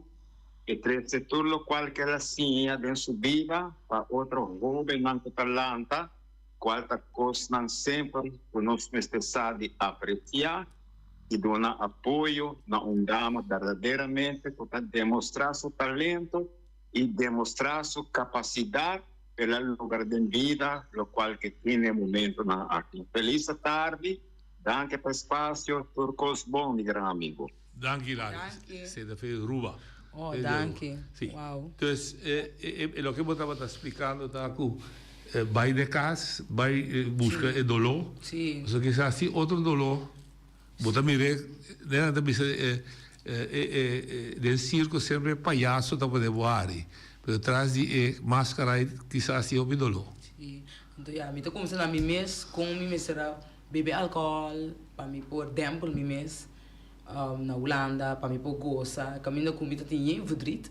e cresce tudo o qual que ela tinha dentro sua vida, para outro jovem não talanta. Qualquer coisa não sempre o nosso necessário apreciar e dar apoio na dama verdadeiramente para demonstrar seu talento e demonstrar sua capacidade pelo lugar de vida, o qual que tem no momento aqui. Feliz tarde, danke pelo espaço, turcos bom, meu grande amigo. Danke, Hilário. Você da fez Ruba. Oh, danke. Sim. Wow. Então, o que eu estava explicando está com vai de casa, vai buscar o dolor. Sim. Só que assim outro dolor, bota mire, né, também del circo sempre palhaço para poder voar, pero atrás de máscara quizás assim o dolor. Sim. Então já, me tô começando a mim mês, com mim mês será beber álcool, para me pôr tempo mim mês, na Holanda, para me pôr goza, caminho com mim tem em Madrid.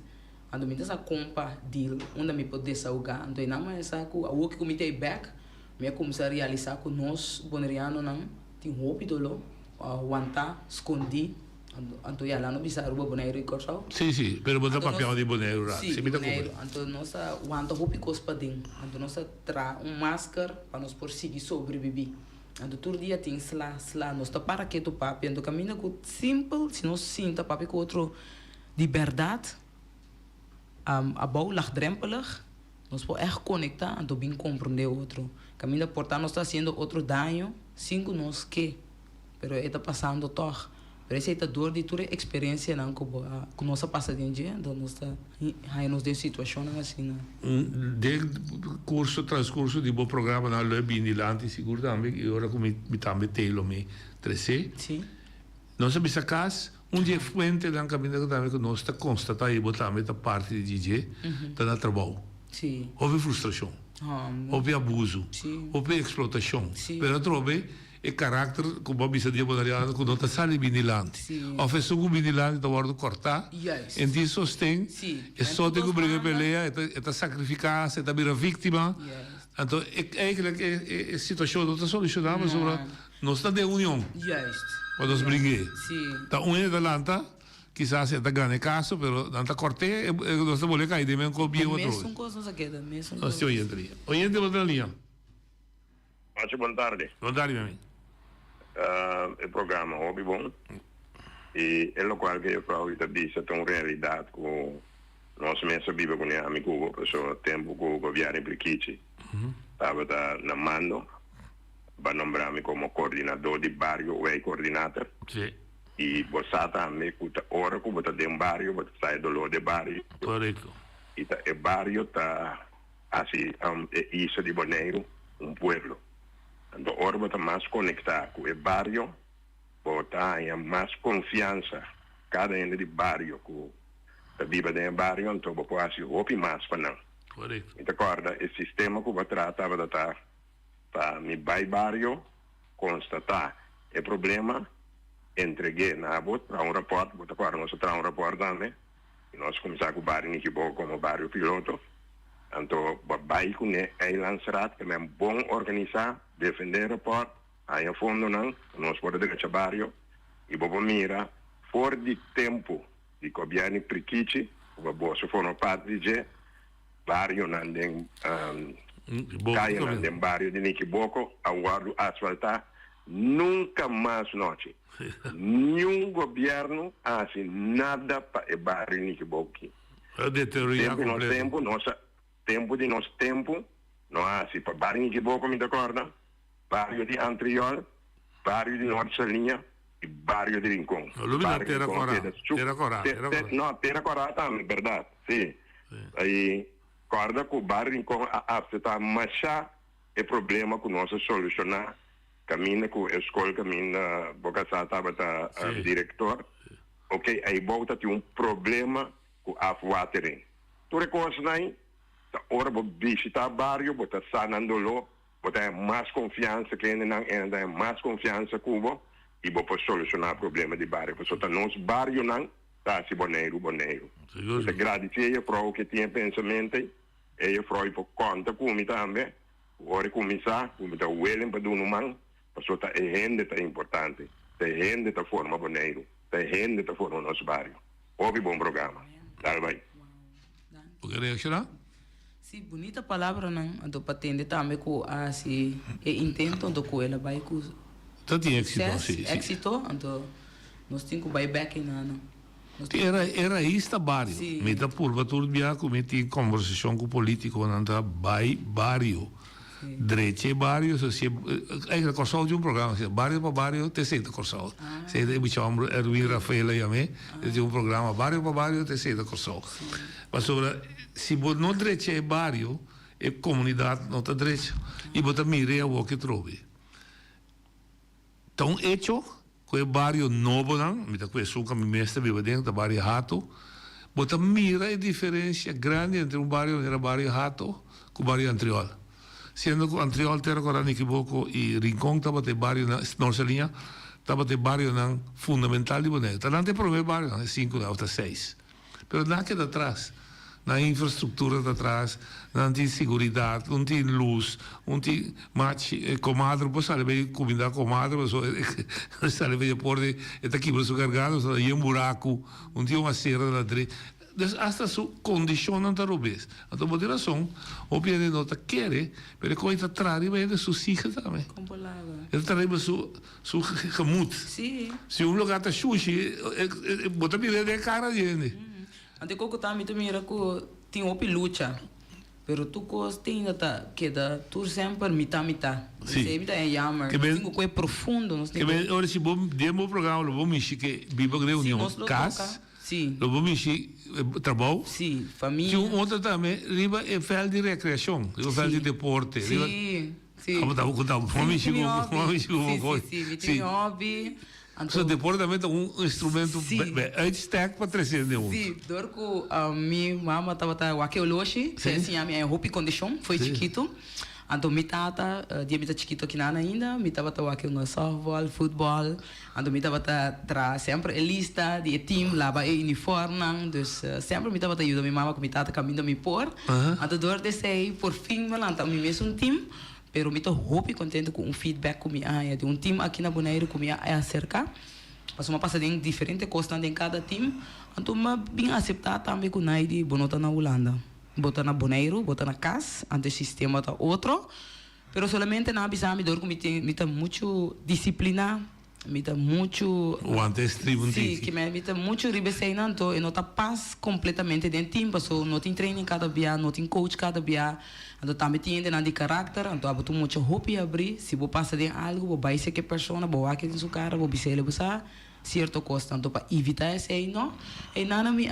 Ando me dessa compra deal, onde me pode desahogar. Então não é essa que o que comitê back, me começar a realizar com nós boneriano não tem roupa dolo, aguentar, escondi. Então já lá no bizarro boneiro e coisa. Sim, pero botar papel de boneiro lá. Sim, boneiro. Então nós aguenta roupa coisa para dentro. Então nós tra máscara para nós por seguir sobreviver. Então todo dia tem slá, nós tá para que tu papi, então caminha com simples, se nós sinta papi com outro liberdade. A bouw laagdrempelig, nós podemos conectar e bem compreender o outro. Caminho portar nós está fazendo outro dano, cinco nós que, pero está passando toch. Pero essa é a dor de toda a experiência não que nós passa de dia, então nós está aí nos de situação assim. De transcurso de bom programa na lei binilante seguro também e agora como me também telo me 13. Sim. Nós sabemos casa dia fuente dan caminho que nós está constatar e botar a parte de DJ está na trabalho. Sim. Houve frustração, houve abuso, houve explotação. Pero trove é caráter como a bisa dia bonariano que não está sali binilante. Houve só o binilante da hora de cortar. Em ti sostém, é só tem que brigar peleia, é sacrificar, é também a vítima. Então é a situação não está solucionada, mas nós está de união. Quando nós briguei. Tá um da lanta, quizás está ganhando caso, pero lanta corte, nós estamos ali cair de meio com o outro. Mesmo coisa não se queda, mesmo. Nós temos oyente outra linha. Boa tarde. Boa tarde, meu amigo. O programa, hobby bom. E é o qual que eu falo que diz é uma realidade com nós mesmos vivemos com o amigo, pessoa tempo que o governo implique, estava na mando, para nomear-me como coordenador de bairro ou coordenador. Sim. E você também, hora que você tem um bairro, você sai do lado do bairro. Correto. E o bairro está, assim, é isso de Bonaire, pueblo. Então, hora você mais conectar com o bairro, você tem mais confiança, cada um de bairro, que vive dentro do bairro, então você pode ouvir mais para não. Correto. Então, agora, o sistema que você trata, para me bairro, constatar o problema, entreguei na bot para rapporto, bot agora nós traz rapporto também, e nós começamos com o bairro Niquibo como bairro piloto, então o bairro com ele lançado, que é bom organizar, defender o rapporto, aí a fundo não, nós podemos deixar bairro, e vamos mirar, fora de tempo, de governo priquici, o bolso for uma parte de bairro não tem, caia não tem bairro de Niquibo, aguardo asfaltar, nunca mais noite. Nenhum governo hace nada para o bairro Niquiboqui. Tempo de nosso tempo, não hace para o bairro Niquiboqui, me acorda? Bairro de Antriol, bairro de Norte Salinha e bairro de Rincón. Terra Corá também, verdade, sim. Aí, acorda que o bairro Rincón está mais é problema que nós solucionar. Caminha com a escola, caminha, porque estava diretor, ok, aí volta tem problema com a watering. Tu reconhece aí, ora vou visitar o bairro, vou estar sanando lá, vou ter mais confiança que ainda mais confiança com o e vou solucionar o problema do bairro. Porque está nosso bairro não, está se boneiro. Eu agradecer para o que tinha pensamento, e eu fui por conta comigo também, ora começar, como está o Wellen para do man. Porque a gente é importante, a gente está forma boneiro, a gente está forma nosso bairro. Ouve bom programa. Dá vai. Porque reaccionar? Sim, bonita palavra, não? Então, para atender também com assim, intento do que ela vai com. Então, tinha êxito, sim. Êxito, então, nós temos que vai back não. Era isto bairro. Me dá por tudo bem, como tinha conversação com o político, não está bairro. Direito bairro, se é corso de programa, se bairro para bairro, te senta corso. Se é chamo Erwin Rafael e a mim, é programa bairro para bairro, te senta corso. Mas sobre se não direito é bairro, é comunidade não está direito. E bota mire o que trove. Então hecho, que é bairro novo não, me dá que suca me mestre vive dentro da bairro Rato, bota mira a diferença grande entre bairro Rato com o bairro Antriol. Sendo que Antriol, Terra Corá, Niquiboco e Rincón estava de bairro na Norcelinha, estava de bairro fundamental de Bonaire. Então não tem problema bairro, é 5 ou 6. Mas não que atrás, na infraestrutura de atrás, não tem segurança, não tem luz, não tem comadre, você sabe bem comida comadre, você sabe bem por de está aqui para o gargalo, aí um buraco, não tem uma serra na direita. Hasta su condição não está robês. Então, por razão, o piano não está querer, mas quando está atrás, vai de suas filhas também. Ele está aí su camut. Sim. Se um lugar está sushi, bota bem de cara dele. Ante coco também tu mira que tem uma luta, pero tu cos tem ainda que da tu sempre mitad. Sempre é jammer. Que bem é profundo, nós temos. Que bem, olha se bom demo programa, vamos mexer que viva reunião cas. Sim. Lo vamos mexer trabalho. Sim, família. Tinha um outro também, riba é fel de recreação, é fel de deporte. Sim, sim. Vamos mexer com Sim, hobby. So deporte também é um instrumento destaque para 301. Sim, dor que a minha mama estava aqui hoje, que assim a minha roupa condição foi chiquito. Então, mi tata, dia mi chiquito aqui ainda, mi tava aqui no softball, futebol. Então, mi tava sempre lista de time, lava uniforme, dus sempre mi tava ajuda minha mama com mi tata caminho me por. Então, dor de sei, por fim, então mi mesmo um time, pero mi tô hope contente com feedback com minha de um time aqui na Bonaire com minha acerca. Passou uma passadinha diferente constante em cada time. Então, mas bem aceitar também com Naide bonota na Holanda. Botar na Bonaire, botar na casa, ante o sistema está outro, pero solamente na bisami dor que me tem muito disciplina, mita mucho O antes tribunal. sí, que me mita mucho ribeseinanto e nota paz completamente dentro timpa, so não tem training cada dia, não tem coach cada dia, então também tem de caráter, então abu tu mucho hopi abrir, se vou passar de algo, vou vai ser que persona, vou aqui em sua cara, vou bisele buscar certo costa, então para evitar esse aí não, e nada me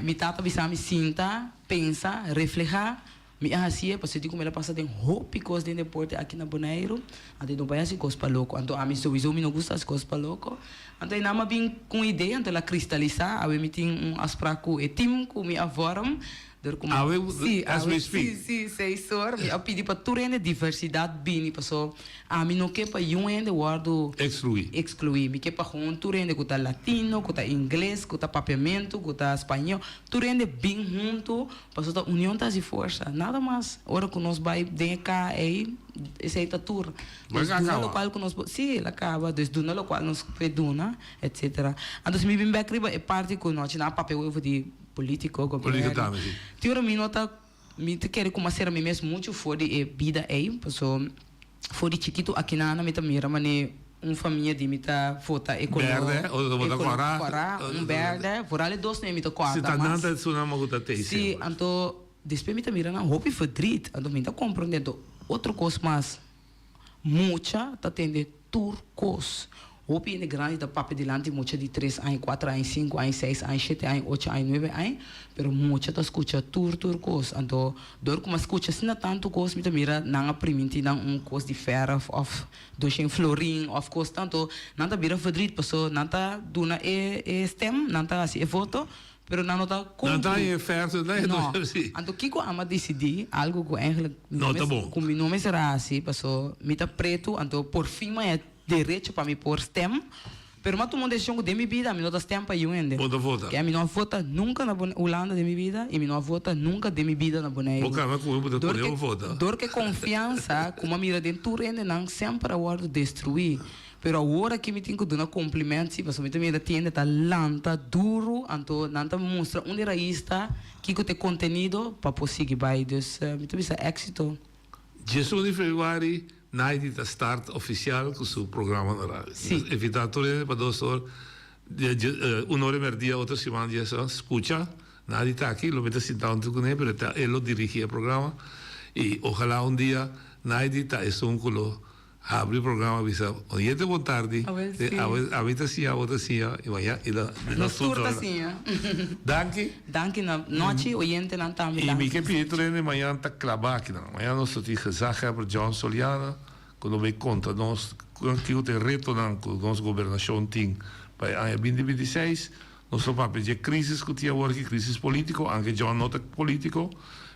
mi tata bisa me sinta, pensa, reflejar. Mi assim é, porque como ela passa tem hopi coisas de deporte aqui na Bonaire, até não vai assim coisa para louco, então a mim sowieso me não gosta as coisas para louco, então não me bem com ideia, então ela cristalizar, a mim tem aspraco e tim com minha avó, as we speak. Sim, sei sor, eu pedi para tudo a diversidade bem, porque a mim não quer para de guardo excluir, me quer para com tudo que tá latino, que tá inglês, que tá papiamento, que tá espanhol, tudo bem junto, para a união tá de força, nada mais. Ora que nós vai de cá aí, esse aí tá tour. Mas no qual que nós, sim, ela acaba, desde no qual nós peduna, etc. Então se me bem back é parte que nós na papel eu vou de político, governo. Tiora mi nota, mi te quero começar a mim mesmo muito fora de vida aí, porque fora de chiquito aqui na Ana me mira mane família de me tá vota econômica. Verde, ou quara, verde, por ali dois nem me tá quarta. Se tá nada de sua maguta tem. Sim, então depois me tá mira na hope verdriet, então me tá compreendendo outro coisa mais mucha tá tendo turcos. Hopi in de grande da papi delante mucha de 3 anos, 4 anos, 5 anos, 6 anos, 7 anos, 8 anos, 9 anos, pero mucha ta escucha turcos. Então, dor como escucha sina tanto cos, me mira nanga priminti nang cos de ferro of doxen florin of cos tanto, nanta bira verdriet, paso nanta duna stem, nanta assim voto, pero não está com não está em oferta, não. Então Kiko ama decidir algo que eigenlijk não tá bom. Como não me será assim, paso me tá preto, então por fim é direito para me pôr stem, pero mas tu mundo deixou de minha vida, me não dá stem para eu ainda. Pode votar. Que a mim não vota nunca na Holanda de minha vida e me não vota nunca de minha vida na Bonaire. Porque mas como eu poder votar. Dor que confiança, como a mira dentro ainda não sempre a guardo destruir. Pero agora que me tenho que dar complemento, se você me tem talanta duro, então não mostra onde raiz está, que tem conteúdo para conseguir vai, dus me tem éxito. 18 de fevereiro, naide da start oficial com seu programa na rádio. Sim. Invitatório para doutor, uma hora per dia, outra semana dia só, escuta, naide está aqui, lo mete sentado com ele, pero ele dirige o programa e ojalá um dia naide está um culo abre o programa avisa hoje de boa tarde a vida sim e vai e lá nos turta sim danke na noite oyente na também e me que Pietro de manhã tá clavar aqui não amanhã nós te gezag por John Soliana quando me conta nós que o reto não com nossa governação tem para ano 2026 nosso papel de crise que tinha agora crise político anche John nota político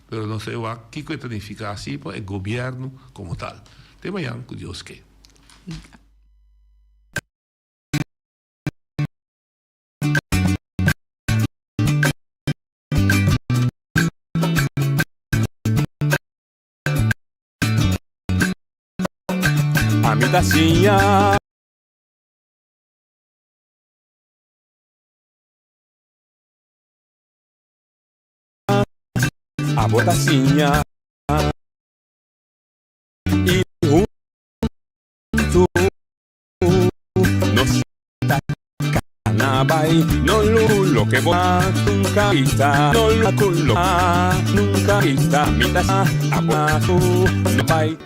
pero não sei o que que significa assim para o governo como tal. De manhã, com Deus que. A mi tacinha. A botacinha. Canabay, no lo que va nunca está, no lo nunca está, mi taza, agua, no hay.